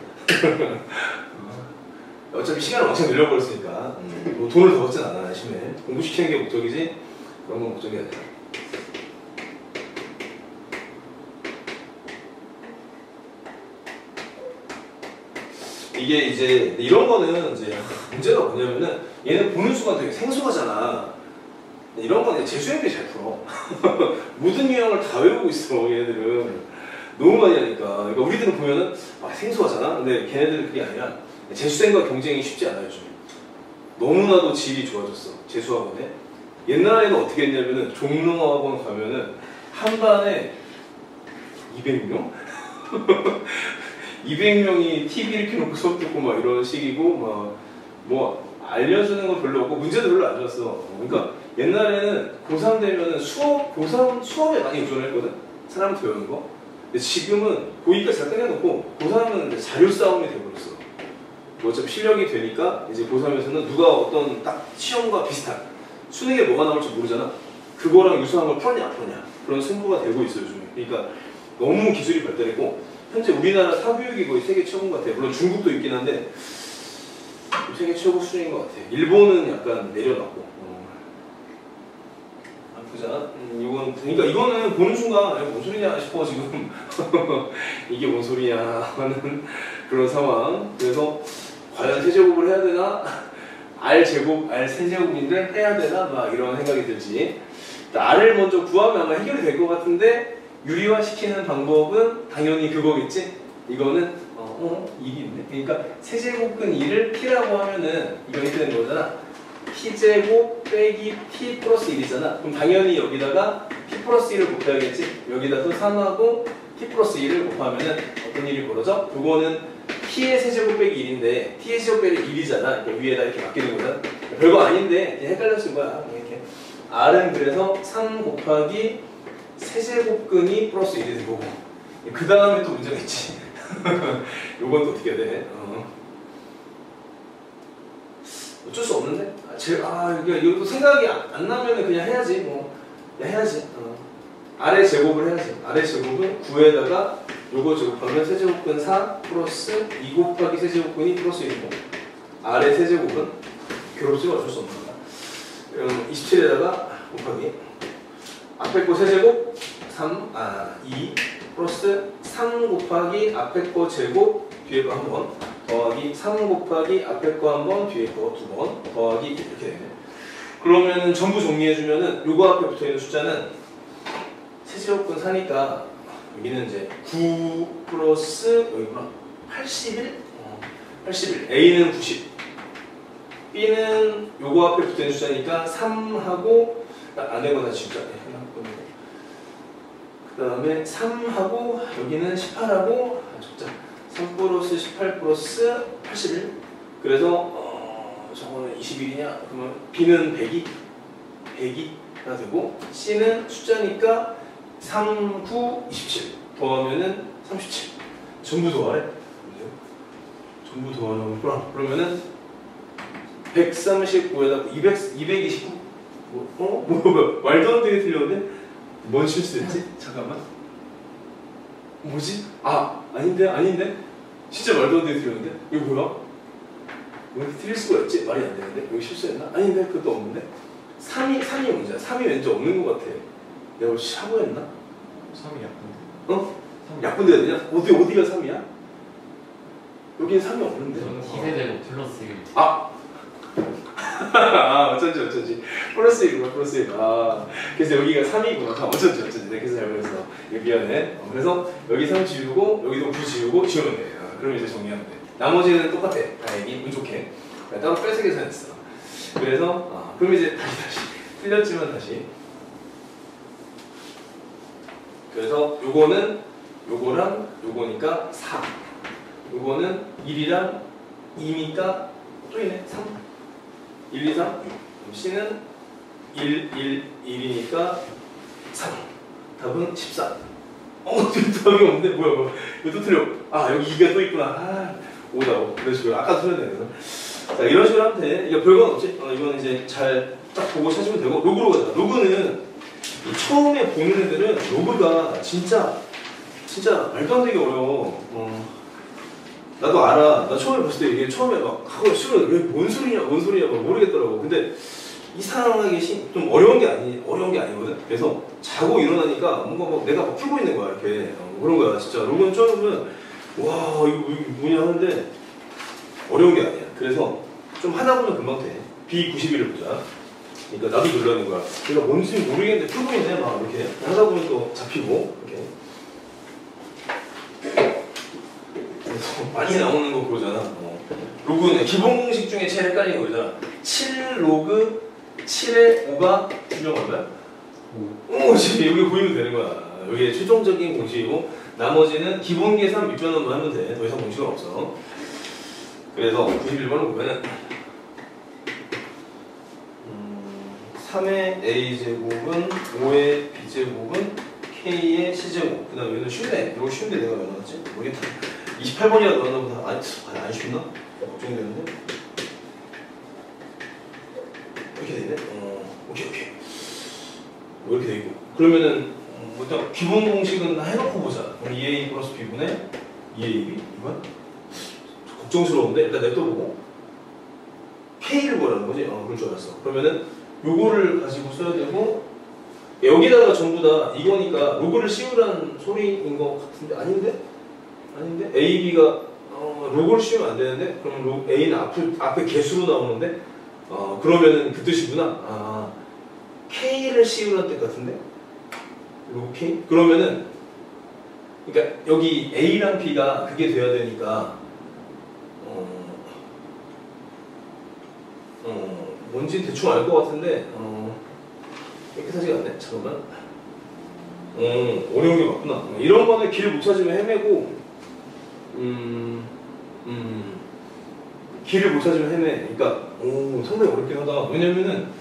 어차피 시간을 왕창 늘려버렸으니까 뭐 돈을 더 받진 않아. 심해. 공부시키는 게 목적이지 그런 건 목적이 아니야. 이게 이제 이런 거는 이제 문제가 뭐냐면은 얘는 보는 순간 되게 생소하잖아. 이런 거는 재수형들이 잘 풀어. 모든 유형을 다 외우고 있어 얘네들은. 너무 많이 하니까. 그러니까 우리들은 보면은 생소하잖아. 근데 걔네들은 그게 아니라 재수생과 경쟁이 쉽지 않아요 요즘. 너무나도 질이 좋아졌어 재수학원에. 옛날에는 어떻게 했냐면은 종로학원 가면은 한 반에 200명? 200명이 TV를 켜놓고 수업 듣고 막 이런 식이고 막 뭐 알려주는 건 별로 없고 문제도 별로 안 좋았어. 그러니까 옛날에는 고3 되면은 고3 수업에 많이 의존했거든. 사람 배우는 거. 근데 지금은 고2까지 다 끝내놓고 고3은 자료 싸움이 돼버렸어. 어차피 실력이 되니까 이제 고3에서는 누가 어떤 딱 시험과 비슷한 수능에 뭐가 나올지 모르잖아. 그거랑 유사한 걸 풀었냐 안 풀었냐 그런 승부가 되고 있어요 요즘에. 그러니까 너무 기술이 발달했고 현재 우리나라 사교육이 거의 세계 최고인 것 같아요. 물론 중국도 있긴 한데 세계 최고 수준인 것 같아요. 일본은 약간 내려놨고 아프잖아. 이건 그러니까 이거는 보는 순간 뭔 소리냐 싶어 지금. 이게 뭔 소리냐 하는 그런 상황. 그래서 과연 세제곱을 해야 되나? R제곱, R3제곱인데 해야 되나? 막 이런 생각이 들지. R을 먼저 구하면 아마 해결이 될 것 같은데 유리화시키는 방법은 당연히 그거겠지? 이거는 1이 있네. 그러니까 세제곱근 2를 T라고 하면은 이거 이렇게 된 거잖아. T제곱 빼기 T 플러스 1이잖아. 그럼 당연히 여기다가 T 플러스 1을 곱해야겠지? 여기다 또 3하고 T 플러스 1을 곱하면은 어떤 일이 벌어져? 그거는 T의 세제곱 빼기 1인데 T의 세제곱 빼기 1이잖아. 그러니까 위에다 이렇게 맡기는 거잖아. 별거 아닌데 헷갈렸을 거야. 이렇게. R은 그래서 3 곱하기 세제곱근이 플러스 1이 되고 그 다음에 또 문제가 있지. 요건 또 어떻게 해야 돼? 어쩔 수 없는데? 이것도 생각이 안 나면은 그냥 해야지. 그냥 해야지. 아래 제곱을 해야지. 아래 제곱은 9에다가 요거 제곱하면 세제곱근 4 플러스 2 곱하기 세제곱근이 플러스 1이고 아래 세제곱은 괴롭지만 어쩔 수 없는 거야. 그럼 27에다가 곱하기 앞에 거 세제곱 2 플러스 3 곱하기 앞에 거 제곱 뒤에 거 한 번 더하기 3 곱하기 앞에 거 한 번 뒤에 거 두 번 더하기 이렇게 되네. 그러면 전부 정리해주면은 요거 앞에 붙어있는 숫자는 세제곱근 4니까 여기는 이제 9 플러스 여기구나 81? 81 A는 90 B는 요거 앞에 붙어있는 숫자니까 3하고 안 되고 다 진짜 그 다음에 3하고 여기는 18하고 적자 3 플러스 18 플러스 81 그래서 저거는 21이냐 그러면 B는 102가 되고 C는 숫자니까 3, 9, 27 더하면은 37 전부 더하래? 전부 더하면 그러면은 139에다 229 뭐야 말도 안 되게 틀렸는데? 뭔 실수했지? 잠깐만 뭐지? 아닌데? 진짜 말도 안 되게 틀렸는데? 이거 뭐야? 왜 이렇게 틀릴 수가 있지? 말이 안 되는데? 여기 실수했나? 아닌데? 그것도 없는데? 3이 문제야. 3이 왠지 없는 것 같아. 내가 혹시 샤브했나? 3이 약분데. 3이 약분돼야 되냐? 어디가 3이야? 여기는 3이 없는데. T세제곱 플러스 1. 어쩐지. 플러스 1이구나, 플러스 1. 그래서 여기가 3이구나. 어쩐지. 내가 계속 잘못했어. 미안해. 그래서 여기 3 지우고, 여기도 9 지우고, 지우면 돼. 그럼 이제 정리하면 돼. 나머지는 똑같아. 다행히, 운 좋게. 따로 빼서 계산했어. 그래서, 그럼 이제 다시. 틀렸지만 다시. 그래서 요거는, 요거랑 요거니까 4. 요거는 1이랑 2니까 또 있네. 3. 1, 2, 3. C는 1, 1, 1이니까 3. 답은 14. 답이 없는데? 뭐야. 이거 또 틀려. 여기 2가 또 있구나. 5다. 이런 식으로. 아까 틀렸네. 자, 이런 식으로 하면 돼. 이거 별건 없지? 이거는 이제 잘 딱 보고 찾으면 되고. 로그로 가자. 로그는 처음에 보는 애들은 로그가 진짜 말도 안 되게 어려워. 나도 알아. 나 처음에 봤을 때 이게 처음에 막 하고 싫어. 왜 뭔 소리냐 막 모르겠더라고. 근데 이상하게 좀 어려운 게 아니거든. 그래서 자고 일어나니까 뭔가 막 내가 막 풀고 있는 거야 이렇게. 그런 거야 진짜. 로그는 처음에 와 이거 뭐냐 하는데 어려운 게 아니야. 그래서 좀 하다 보면 금방 돼. B91을 보자. 그러니까 나도 놀라는 거야. 내가 뭔지 모르겠는데 표본이네 막 이렇게 하다 보면 또 잡히고 이렇게. 그래서 많이 나오는 거 그러잖아. 로그는 기본 공식 중에 제일 헷갈리는 거잖아. 7 로그 7의 5가 투명 얼마야? 여기 보이면 되는 거야. 여기 최종적인 공식이고 나머지는 기본 계산 밑변환만 하면 돼. 더 이상 공식은 없어. 그래서 91번을 보면은 3의 a제곱은 5의 b제곱은 k의 c제곱. 그 다음에 얘는 쉽네. 이거 쉬운데 내가 왜 나왔지? 모르겠다. 28번이라도 나왔나 보다. 안 쉽나? 걱정되는데? 이렇게 되네? 오케이. 이렇게 돼 있고. 그러면은, 일단 기본 공식은 다 해놓고 보자. 그럼 2a 플러스 b분의 2ab? 이건? 걱정스러운데? 일단 냅둬보고. k를 구하라는 거지? 그럴 줄 알았어. 그러면은, 요거를 가지고 써야 되고, 여기다가 전부 다 이거니까 로그를 씌우라는 소리인 것 같은데? 아닌데? ab가 로그를 씌우면 안 되는데? 그럼 a는 앞에 개수로 나오는데? 그러면은 그 뜻이구나. k를 씌우라는 뜻 같은데? 로그 k? 그러면은 그러니까 여기 a랑 b가 그게 돼야 되니까 뭔지 대충 알 것 같은데 깨끗하지가 않네. 잠깐만. 어려운 게 맞구나. 이런 거는 길 못 찾으면 헤매고 길을 못 찾으면 헤매. 그러니까 상당히 어렵긴 하다. 왜냐면은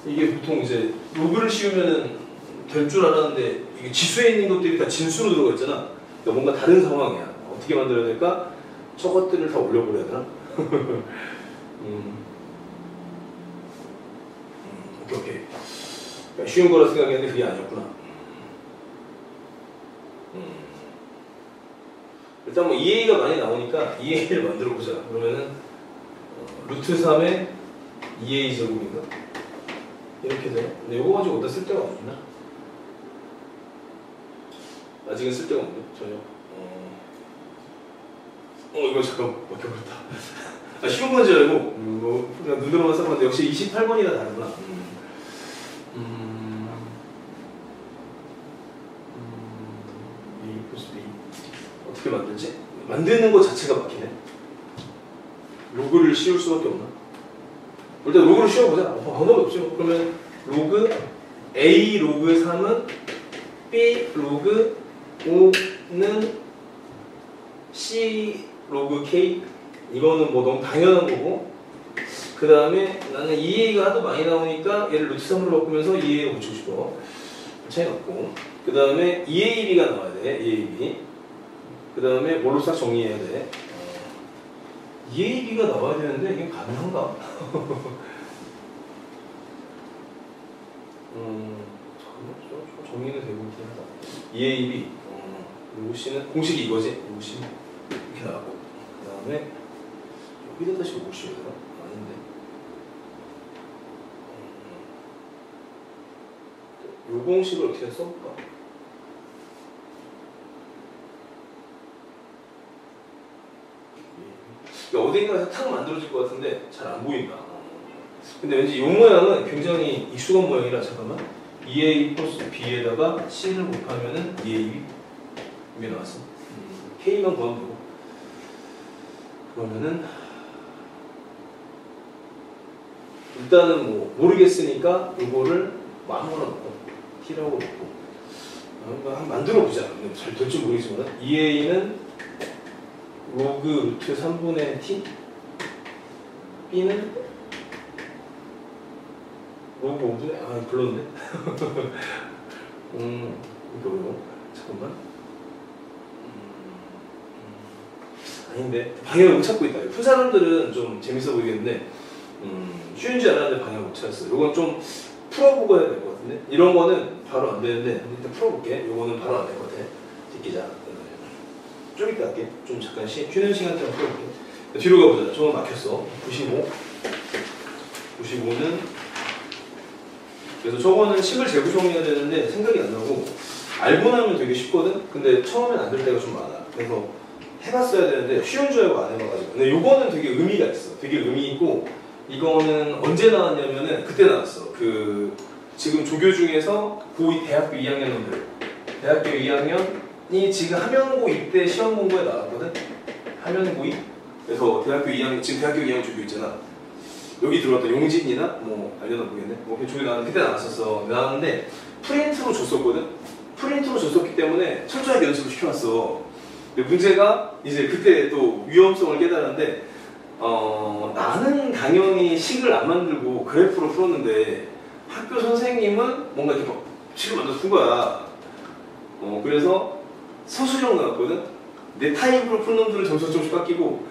이게 보통 이제 로그를 씌우면은 될 줄 알았는데 이게 지수에 있는 것들이 다 진수로 들어가 있잖아. 그러니까 뭔가 다른 상황이야. 어떻게 만들어야 될까? 저것들을 다 올려버려야 되나? 오케이. 그러니까 쉬운 거라 생각했는데 그게 아니었구나. 일단 뭐 2a가 많이 나오니까 2a를 만들어 보자. 그러면은 루트 3의 2a 제곱인가? 이렇게 돼요. 근데 이거 가지고 어디다 쓸 데가 없나? 아직은 쓸 데가 없네. 전혀. 이거 잠깐 막혀버렸다. 쉬운 건지 알고 그냥 눈으로만 써봤는데 역시 28번이나 다르구나. A 플러스 B 어떻게 만들지? 만드는 것 자체가 막히네. 로그를 씌울 수밖에 없나? 일단 로그를 씌워보자. 방법이 없죠. 그러면 로그 A 로그 3은 B 로그 5는 C 로그 K. 이거는 뭐 너무 당연한 거고, 그 다음에 나는 2a가 하도 많이 나오니까 얘를 루트 3으로 바꾸면서 2a에 붙이고 싶어. 차이 났고, 그 다음에 2ab가 나와야 돼. 2ab. 그 다음에 뭘로 싹 정리해야 돼. 2ab가 나와야 되는데 이게 가능한가? 잠깐만, 정리는 되고 있긴 하다. 2ab, 요거 C는 공식이 이거지. 요거 C 이렇게 나왔고, 그 다음에 여기다 다시 50이야 되나? 아닌데. 요 공식을 어떻게 써볼까? 어딘가에서 탁 만들어질 것 같은데 잘 안 보인다. 근데 왠지 이 모양은 굉장히 익숙한 모양이라. 잠깐만. 2a 플러스 b에다가 c를 곱하면은 2ab 이게 나왔어. k만 구하면 되고. 그러면은 일단은 뭐 모르겠으니까 이거를 뭐 아무거나 넣고 t라고 넣고 한번 만들어 보자. 잘 될지 모르겠지만 2a는 로그 루트 3분의 t, b는 로그 5분의 불렀네. 이거 잠깐만. 아닌데 방향을 못 찾고 있다. 푼 사람들은 좀 재밌어 보이겠는데 쉬운 줄 알았는데 방향을 못 찾았어. 이건 좀 풀어보고 해야 될 것 같은데. 이런 거는 바로 안 되는데 일단 풀어볼게. 이거는 바로 안 될 것 같아. 제끼자. 좀 이따 할게. 좀 잠깐 쉬는 시간 동안 풀어볼게. 뒤로 가보자. 저거 막혔어. 95는 그래서 저거는 식을 재구 정리해야 되는데 생각이 안 나고 알고 나면 되게 쉽거든. 근데 처음엔 안 될 때가 좀 많아. 그래서 해봤어야 되는데 쉬운 줄 알고 안 해봐가지고. 근데 요거는 되게 의미가 있어. 되게 의미 있고 이거는 언제 나왔냐면은 그때 나왔어. 그 지금 조교 중에서 고2 대학교 2학년들 대학교 2학년이 지금 함양고 이때 시험 공부에 나왔거든. 함양고 2. 그래서 대학교 2학년 지금 대학교 2학년 조교 있잖아. 여기 들어왔던 용진이나 뭐 알려나 모르겠네. 뭐 조교 나왔는데 그때 나왔었어. 나왔는데 프린트로 줬었거든. 프린트로 줬었기 때문에 철저하게 연습을 시켜놨어. 근데 문제가 이제 그때 또 위험성을 깨달았는데 나는 당연히 식을 안 만들고 그래프로 풀었는데 학교 선생님은 뭔가 이렇게 막 식을 만들어서 푼 거야. 그래서 서술형 나왔거든. 내 타입으로 푼 놈들은 점수 조금씩 깎이고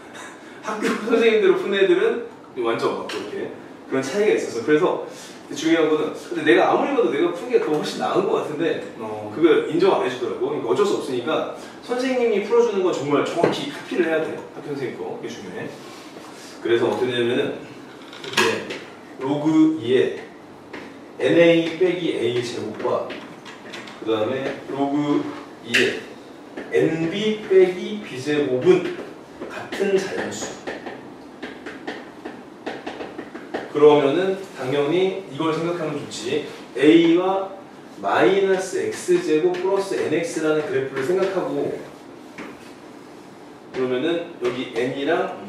학교 선생님대로 푼 애들은 완전 막 그렇게 그런 차이가 있었어. 그래서 중요한 거는 근데 내가 아무리 봐도 내가 푼 게 더 훨씬 나은 것 같은데 그걸 인정 안 해주더라고. 그러니까 어쩔 수 없으니까 선생님이 풀어주는 건 정말 정확히 카피를 해야 돼. 학교 선생님 거. 그게 중요해. 그래서 어떻게 되냐면은 이제 로그 2에 NA 빼기 A 제곱과 그 다음에 로그 2에 NB 빼기 B 제곱은 같은 자연수. 그러면은 당연히 이걸 생각하면 좋지. A와 마이너스 X제곱 플러스 NX라는 그래프를 생각하고 그러면은 여기 N이랑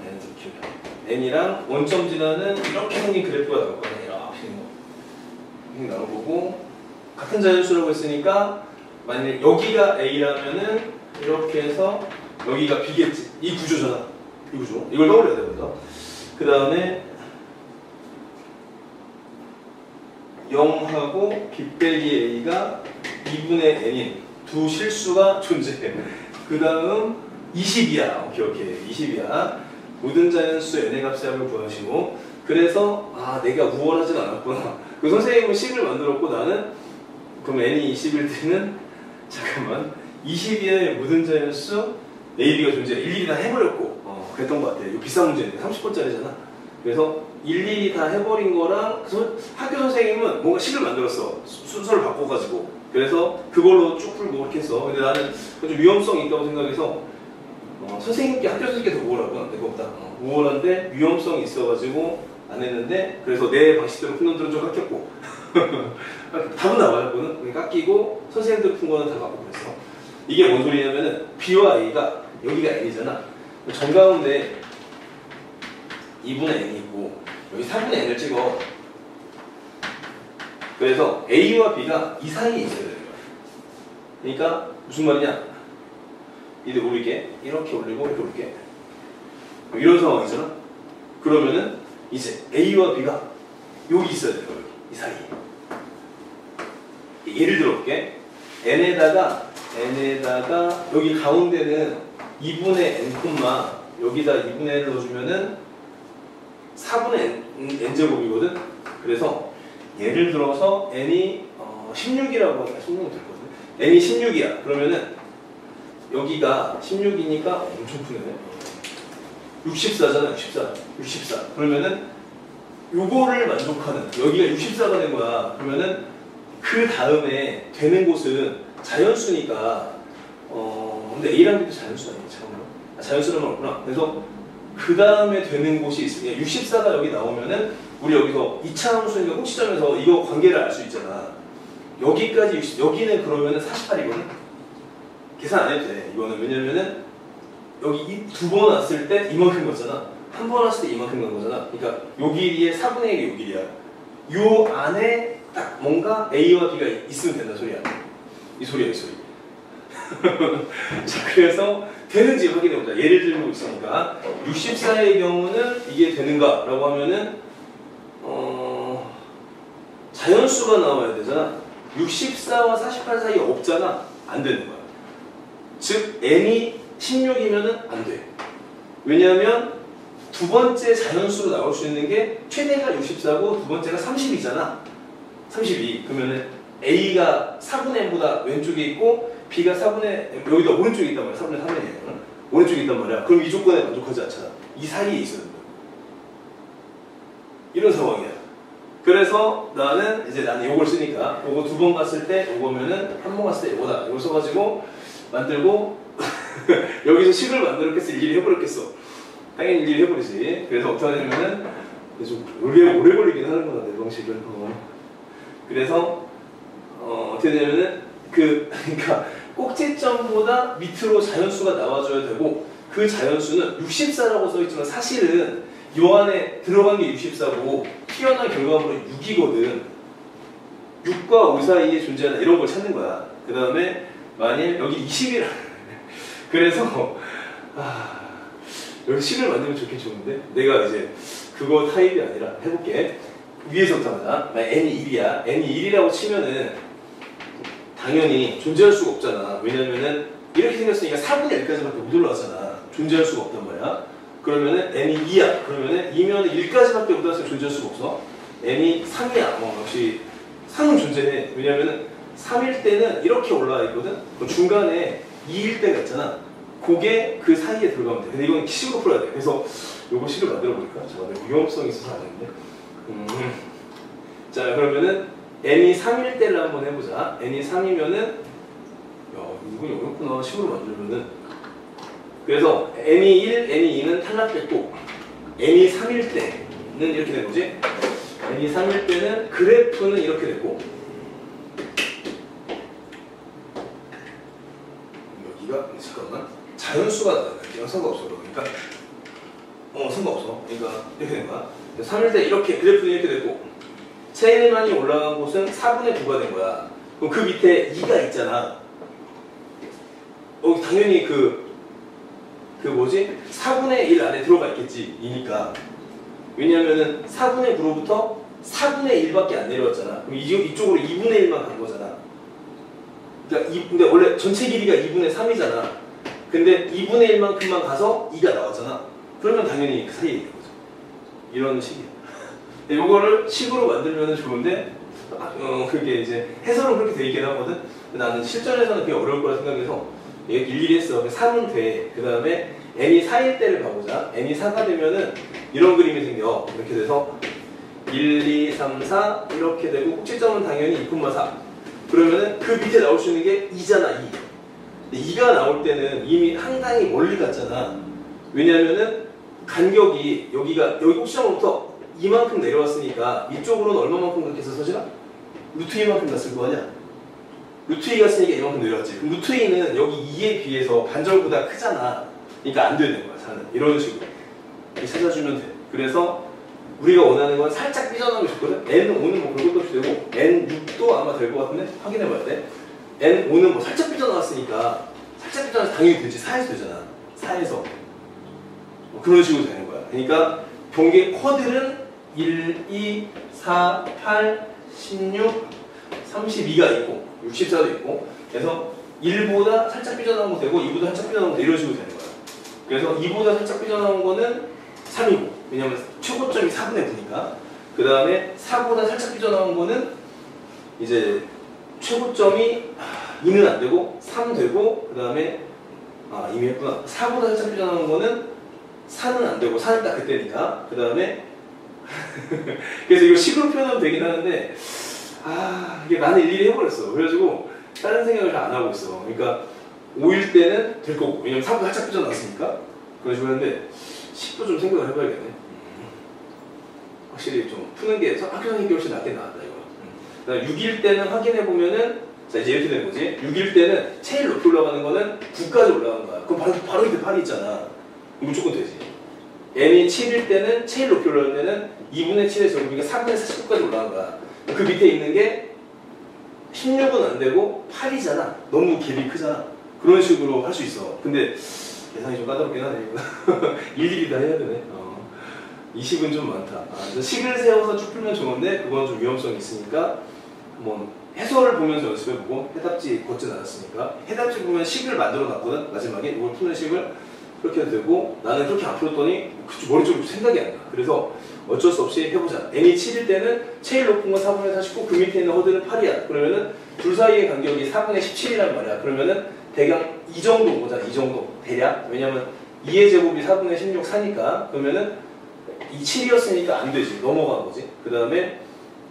원점 지나는 이렇게 생긴 그래프가 나올 거야. 이렇게 나올 거고 같은 자연수라고 했으니까 만약에 여기가 A라면은 이렇게 해서 여기가 B겠지. 이 구조잖아. 이 구조. 이걸 떠올려야 되거든. 그 다음에 0하고 B 빼기 A가 2분의 N인 두 실수가 존재해. 그 다음 20이야. 오케이. 20이야. 모든 자연수 N의 값의 합을 구하시고 그래서 내가 우월하진 않았구나. 그 선생님은 식을 만들었고 나는 그럼 N이 20일 때는 잠깐만 20이하의 모든 자연수 A, B가 존재해. 일일이 다 해버렸고 그랬던 것 같아. 이거 비싼 문제인데 30번짜리잖아. 그래서 일일이 다 해버린 거랑 학교 선생님은 뭔가 식을 만들었어. 순서를 바꿔가지고. 그래서 그걸로 쭉 풀고 이렇게 했어. 근데 나는 좀 위험성이 있다고 생각해서 선생님께 학교 선생님께 더 우월하구나. 내 것보다 우월한데 위험성이 있어가지고 안 했는데 그래서 내 방식대로 푼 놈들은 좀 깎였고 답은 나왔거든. 깎이고 선생님들 푼 거는 다 맞고 그랬어. 이게 뭔 소리냐면은 B와 A가 여기가 N이잖아. 정가운데 2분의 N이 있고 여기 4분의 N을 찍어. 그래서 A와 B가 이 사이에 있어야 되는 거야. 그러니까 무슨 말이냐? 이들 올릴게. 이렇게 올리고 이렇게 올릴게. 이런 상황이잖아. 그러면은 이제 A와 B가 여기 있어야 되는 거야. 이 사이에. 예를 들어 볼게. N에다가 여기 가운데는 2분의 N 콤마 여기다 2분의 N을 넣어주면은 4분의 N제곱이거든. 그래서 예를 들어서 N이 16이라고 하면 손목이 들거든. N이 16이야. 그러면은 여기가 16이니까 엄청 크네. 64잖아. 64. 그러면은 요거를 만족하는 여기가 64가 된 거야. 그러면은 그 다음에 되는 곳은 자연수니까 근데 A랑 B도 자연수 아니야? 자연수라는 없구나. 그래서 그 다음에 되는 곳이 있으니까 64가 여기 나오면은 우리 여기서 2차 함수니까 꼭지점에서 이거 관계를 알 수 있잖아. 여기까지 여기는 그러면은 48이거든. 계산 안 해도 돼. 이거는 왜냐면은 여기 두 번 왔을 때 이만큼 거잖아. 한 번 왔을 때 이만큼 간 거잖아. 그러니까 요 길이의 4분의 1이 요 길이야. 요 안에 딱 뭔가 A와 B가 있으면 된다 소리야. 이 소리야, 이 소리. 자, 그래서 되는지 확인해보자. 예를 들고 있으니까 64의 경우는 이게 되는가? 라고 하면은 자연수가 나와야 되잖아. 64와 48 사이에 없잖아. 안 되는 거야. 즉 N이 16이면은 안 돼. 왜냐하면 두 번째 자연수로 나올 수 있는 게 최대가 64고 두 번째가 30이잖아. 32. 그러면은 A가 4분의 N보다 왼쪽에 있고 B가 4분의 여기다 오른쪽에 있단 말이야. 4분의 3분의 N. 오른쪽에 있단 말이야. 그럼 이 조건에 만족하지 않잖아. 이 사이에 있어야 된다. 이런 상황이야. 그래서 나는 요걸 쓰니까 요거 두 번 갔을 때 요거면은 한 번 갔을 때 요거다. 이걸 써가지고 만들고 여기서 식을 만들었겠어? 일일이 해버렸겠어? 당연히 일일이 해버리지. 그래서 어떻게 하냐면은 좀 오래 걸리긴 하는 거다, 내 방식은. 그래서 어떻게 되냐면은 그러니까 꼭지점보다 밑으로 자연수가 나와줘야 되고, 그 자연수는 64라고 써있지만 사실은 요 안에 들어간 게 64고 피어난 결과물은 6이거든. 6과 5 사이에 존재하는 이런 걸 찾는 거야. 그 다음에 만일 여기 20이라 그래서 여기 식을 만들면 좋긴 좋은데 내가 이제 그거 타입이 아니라 해볼게. 위에서부터 하자. n이 1이야. n이 1이라고 치면은 당연히 존재할 수가 없잖아. 왜냐면은 이렇게 생겼으니까 4분의 1까지밖에 못 올라왔잖아. 존재할 수가 없단 말이야. 그러면은 n이 2야. 그러면은 2면 1까지밖에 못 올라왔으면 존재할 수가 없어. n이 3이야. 역시 3은 존재해. 왜냐면은 3일 때는 이렇게 올라와 있거든. 그 중간에 2일 때가 있잖아. 그게 그 사이에 들어가면 돼. 근데 이건 식으로 풀어야 돼. 그래서 요거 식을 만들어 볼까? 잠깐만, 위험성이 있어서 안 했는데. 자, 그러면은 n이 3일 때를 한번 해보자. n이 3이면은 이건 어렵구나. 식으로 만들면은. 그래서 n이 1, n이 2는 탈락됐고 n이 3일 때는 이렇게 된 거지. n이 3일 때는 그래프는 이렇게 됐고, 여기가 잠깐만 자연수가 나와요. 그냥 상관없어. 그러니까 상관없어. 그러니까 이렇게 된 거야. 3일 때 이렇게 그래프는 이렇게 됐고, 체인만이 올라간 곳은 4분의 9가 된 거야. 그럼 그 밑에 2가 있잖아. 당연히 그 뭐지? 4분의 1 안에 들어가 있겠지. 2니까. 왜냐면은 4분의 9로부터 4분의 1밖에 안 내려왔잖아. 그럼 이쪽으로 2분의 1만 간 거잖아. 그러니까 근데 원래 전체 길이가 2분의 3이잖아. 근데 2분의 1만큼만 가서 2가 나왔잖아. 그러면 당연히 그 사이에 있는 거죠. 이런 식이야. 요거를 식으로 만들면 좋은데, 그게 이제 해설은 그렇게 돼 있긴 하거든. 나는 실전에서는 그게 어려울 거라 생각해서 일일이 했어. 3은 돼. 그 다음에 n이 4일 때를 봐보자. n이 4가 되면은 이런 그림이 생겨. 이렇게 돼서 1, 2, 3, 4 이렇게 되고, 꼭지점은 당연히 2,4. 그러면은 그 밑에 나올 수 있는 게 2잖아, 2. 근데 2가 나올 때는 이미 상당히 멀리 갔잖아. 왜냐면은 간격이 여기 꼭지점으로부터 이만큼 내려왔으니까 이쪽으로는 얼마만큼 그렇게 해서 서지나? 루트 2만큼 갔을 거 아니야? 루트 2 갔으니까 이만큼 내려왔지. 그럼 루트 2는 여기 2에 비해서 반절보다 크잖아. 그러니까 안 되는 거야, 4는. 이런 식으로 찾아주면 돼. 그래서 우리가 원하는 건 살짝 삐져나오고 싶거든. N5는 뭐 그것도 없이 되고, N6도 아마 될 것 같은데 확인해 봐야 돼. N5는 뭐 살짝 삐져나왔으니까 살짝 삐져나와서 당연히 되지. 4에서 되잖아. 4에서 그런 식으로 되는 거야. 그러니까 경계 쿼들은 1, 2, 4, 8, 16, 32가 있고 64도 있고, 그래서 1보다 살짝 삐져나온 거 되고 2보다 살짝 삐져나온 거 이런 식으로 되는 거야. 그래서 2보다 살짝 삐져나온 거는 3이고, 왜냐면 최고점이 4분의 9니까. 그 다음에 4보다 살짝 삐져나온 거는 이제 최고점이 2는 안 되고 3 되고, 그 다음에 이미 했구나. 4보다 살짝 삐져나온 거는 4는 안 되고 4는 딱 그때니까. 그 다음에 그래서 이거 식으로 표현하면 되긴 하는데 이게 나는 일일이 해버렸어. 그래가지고 다른 생각을 잘 안 하고 있어. 그러니까 5일 때는 될 거고, 왜냐면 4보다 살짝 삐져나왔으니까. 그런 식으로 했는데 10도 좀 생각을 해봐야겠네. 확실히 좀 푸는 게 학교 선생님께 훨씬 낫게 나왔다 이거. 6일 때는 확인해보면은, 자 이제 이렇게 되는 거지. 6일 때는 제일 높이 올라가는 거는 9까지 올라가는 거야. 그럼 바로 밑에 8이 있잖아. 무조건 되지. n이 7일 때는 제일 높이 올라갈 때는 2분의 7의 제곱이니까 4분의 49까지 올라간 거야. 그 밑에 있는 게 16은 안 되고 8이잖아. 너무 갭이 크잖아. 그런 식으로 할 수 있어. 근데 예상이 좀 까다롭긴 하네. 일일이 다 해야 되네. 이 식은 좀 많다. 식을 세워서 쭉 풀면 좋은데 그건 좀 위험성이 있으니까 한번 해설을 보면서 연습해보고, 해답지 걷진 않았으니까 해답지 보면 식을 만들어 놨거든. 마지막에 이걸 푸는 식을 그렇게 해도 되고, 나는 그렇게 안 풀었더니 머리 쪽으로 생각이 안 나. 그래서 어쩔 수 없이 해보자. n이 7일 때는 제일 높은 건 4분의 49, 그 밑에 있는 허들은 8이야. 그러면은 둘 사이의 간격이 4분의 17이란 말이야. 그러면은 대강 이 정도 온 거잖아. 이 정도 대략. 왜냐면 2의 제곱이 4분의 16, 4니까. 그러면은 이 7이었으니까 안 되지. 넘어간 거지. 그 다음에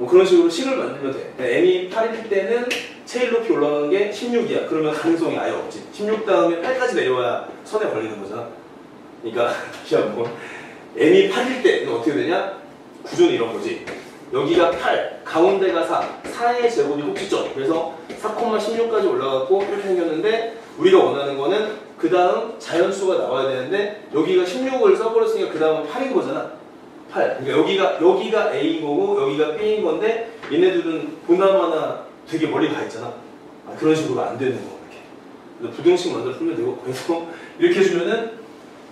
뭐 그런 식으로 식을 만들면 돼. n이 8일 때는 체일 높이 올라가는 게 16이야. 그러면 가능성이 아예 없지. 16 다음에 8까지 내려와야 선에 걸리는 거잖아. 그러니까 다시 한번 n이 8일 때는 어떻게 되냐? 구조는 이런 거지. 여기가 8, 가운데가 4, 4의 제곱이 꼭지점. 그래서 4,16까지 올라갔고 이렇게 생겼는데 우리가 원하는 거는 그 다음 자연수가 나와야 되는데 여기가 16을 써버렸으니까 그 다음은 8인 거잖아. 8. 그러니까 여기가 A인 거고 여기가 B인 건데 얘네들은 보나마나 되게 멀리 가 있잖아. 그런 식으로 안 되는 거 이렇게. 그래서 부등식 만들어 풀면 되고 그래서 이렇게 해주면은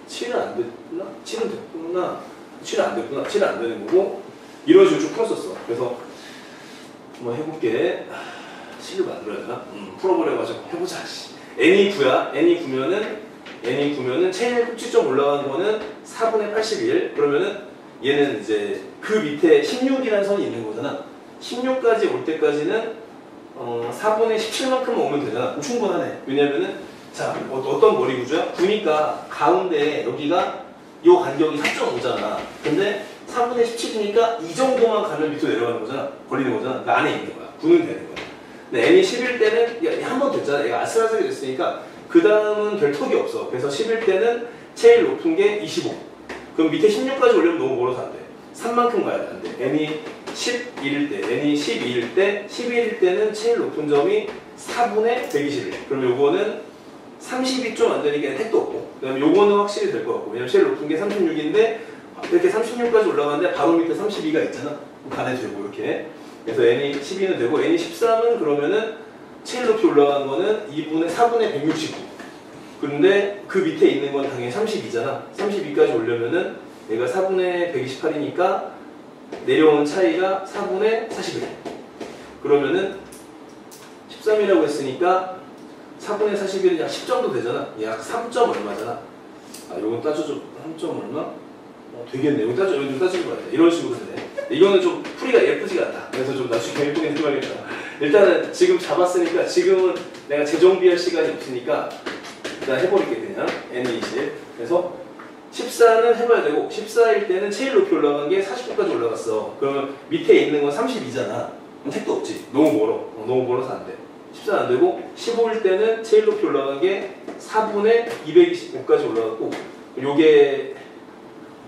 7은 안 됐구나? 7은 됐구나? 7은 안 됐구나? 7은 안 되는 거고 이런 식으로 쭉 풀었었어. 그래서 한번 해볼게. 식을 만들어야 되나? 풀어보려가지고 해보자. n이 9야. n이 9면은 체인의 꼭지점 올라가는 거는 4분의 81. 그러면은 얘는 이제 그 밑에 16이라는 선이 있는 거잖아. 16까지 올 때까지는 4분의 17만큼 오면 되잖아. 충분하네. 왜냐면은 자 어떤 머리 구조야? 9니까 가운데 여기가 요 간격이 4.5잖아. 근데 3분의 17이니까 이 정도만 가면 밑으로 내려가는 거잖아. 걸리는 거잖아. 그 안에 있는 거야. 9는 되는 거야. 근데 n이 10일 때는 한 번 됐잖아. 얘가 아슬아슬하게 됐으니까 그 다음은 별 턱이 없어. 그래서 10일 때는 제일 높은 게 25. 그럼 밑에 16까지 올리면 너무 멀어서 안 돼. 3만큼 가야 돼. 안 돼. n이 11일 때, n이 12일 때, 11일 때는 제일 높은 점이 4분의 121. 그럼 요거는 30이 좀 안 되니까 택도 없고. 그 다음에 요거는 확실히 될 것 같고. 왜냐면 제일 높은 게 36인데 이렇게 36까지 올라가는데 바로 밑에 32가 있잖아. 간에 되고 이렇게. 그래서 n이 12는 되고 n이 13은 그러면은 제일 높이 올라가는 거는 4분의 169. 그런데 그 밑에 있는 건 당연히 32잖아. 32까지 오려면은 얘가 4분의 128이니까 내려오는 차이가 4분의 41. 그러면은 13이라고 했으니까 4분의 41이 약 10 정도 되잖아. 약 3점 얼마잖아. 요건 따져줘. 3점 얼마? 되겠네. 여기 따지고 봐야 돼. 이런 식으로 되네. 이거는 좀 풀이가 예쁘지가 않다. 그래서 좀 나중에 예쁘게 해봐야겠다. 일단은 지금 잡았으니까 지금은 내가 재정비할 시간이 없으니까 일단 해버릴게 그냥. N20. 그래서 14는 해봐야 되고 14일 때는 제일 높이 올라간 게 49까지 올라갔어. 그러면 밑에 있는 건 32잖아. 그럼 택도 없지. 너무 멀어. 너무 멀어서 안 돼. 14는 안 되고 15일 때는 제일 높이 올라간 게 4분의 225까지 올라갔고 요게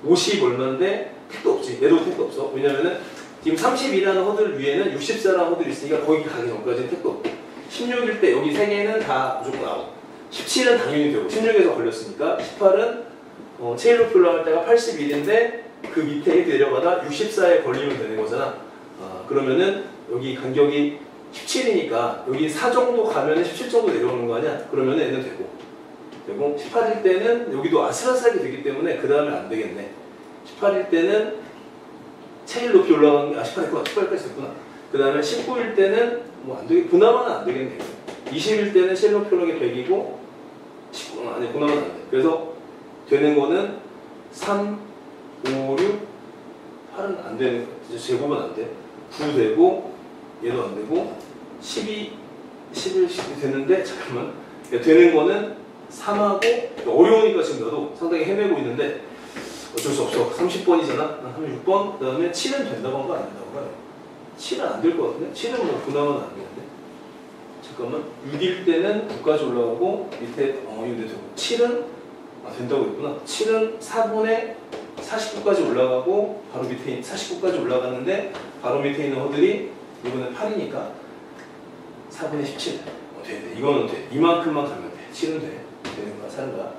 50 얼마인데 택도 없지. 얘도 택도 없어. 왜냐면은 지금 30이라는 허들 위에는 64라는 허들이 있으니까 거기 가기 전까지는 택도 없고 16일 때 여기 3개는 다 무조건 아웃. 17은 당연히 되고 16에서 걸렸으니까 18은 제일 높이 올라갈 때가 81인데 그 밑에 이렇게 내려가다 64에 걸리면 되는 거잖아. 그러면은 여기 간격이 17이니까 여기 4 정도 가면은 17 정도 내려오는 거 아니야? 그러면은 얘는 되고 18일 때는 여기도 아슬아슬하게 되기 때문에 그 다음에 안 되겠네. 18일 때는 제일 높이 올라가는 게 18까지 됐구나. 그 다음에 19일 때는 뭐 안 되겠, 보나마는 안 되겠네. 20일 때는 제일 높이 올라가는 게 100이고 19는 아니 보나마는 안 돼. 그래서 되는 거는 3, 5, 6, 8은 안 되는 거. 제곱은 안 돼. 9 되고 얘도 안 되고 12, 11, 12 되는데 잠깐만. 되는 거는 3하고 어려우니까 지금 나도 상당히 헤매고 있는데 어쩔 수 없어. 30번이잖아. 36번. 그 다음에 7은 된다고 한 거 안 된다고 봐요. 7은 안 될 것 같은데? 7은 뭐 그나마는 안 되는데? 잠깐만. 6일 때는 9까지 올라가고 밑에 이거 되고 7은 된다고 했구나. 7은 4분의 49까지 올라가고 바로 밑에 49까지 올라가는데 바로 밑에 있는 허들이 이번에 8이니까 4분의 17. 돼. 이거는 돼. 이만큼만 가면 돼. 7은 돼. 되는 거야. 사는 거야.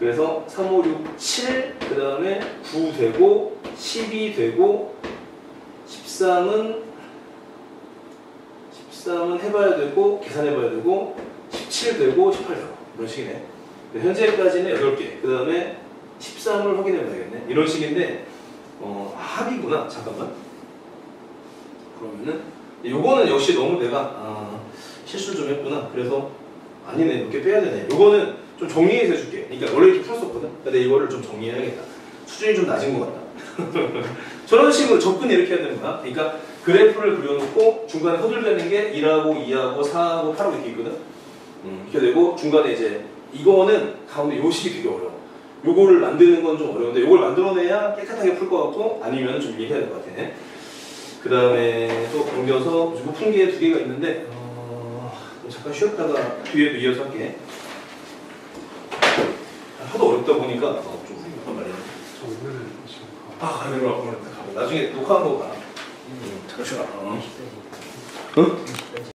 그래서 3, 5, 6, 7, 그 다음에 9 되고 12 되고 13은 해봐야 되고 계산해봐야 되고 17 되고 18 되고 이런 식이네. 현재까지는 8개. 그 다음에 13을 확인해봐야 되겠네. 이런 식인데 합이구나. 잠깐만. 그러면은 요거는 역시 너무 내가 실수를 좀 했구나. 그래서 아니네. 몇 개 빼야 되네. 요거는 좀 정리해서 해줄게. 그러니까 원래 이렇게 풀었었거든. 근데 이거를 좀 정리해야겠다. 수준이 좀 낮은 것 같다. 저런 식으로 접근 이렇게 해야 되는 거야. 그러니까 그래프를 그려놓고 중간에 허들되는 게 1하고 2하고 4하고 8하고 이렇게 있거든. 이렇게 되고 중간에 이제 이거는 가운데 요식이 되게 어려워. 요거를 만드는 건 좀 어려운데 요걸 만들어내야 깨끗하게 풀 것 같고 아니면 좀 이해해야 될 것 같아. 그 다음에 또 넘겨서 높은 게 두 개가 있는데 잠깐 쉬었다가 뒤에도 이어서 할게. 하도 어렵다 보니까 좀 생각한 말이야. 저 오늘은 지금 가면 나중에 녹화한 거 봐. 잠깐 쉬어. 응?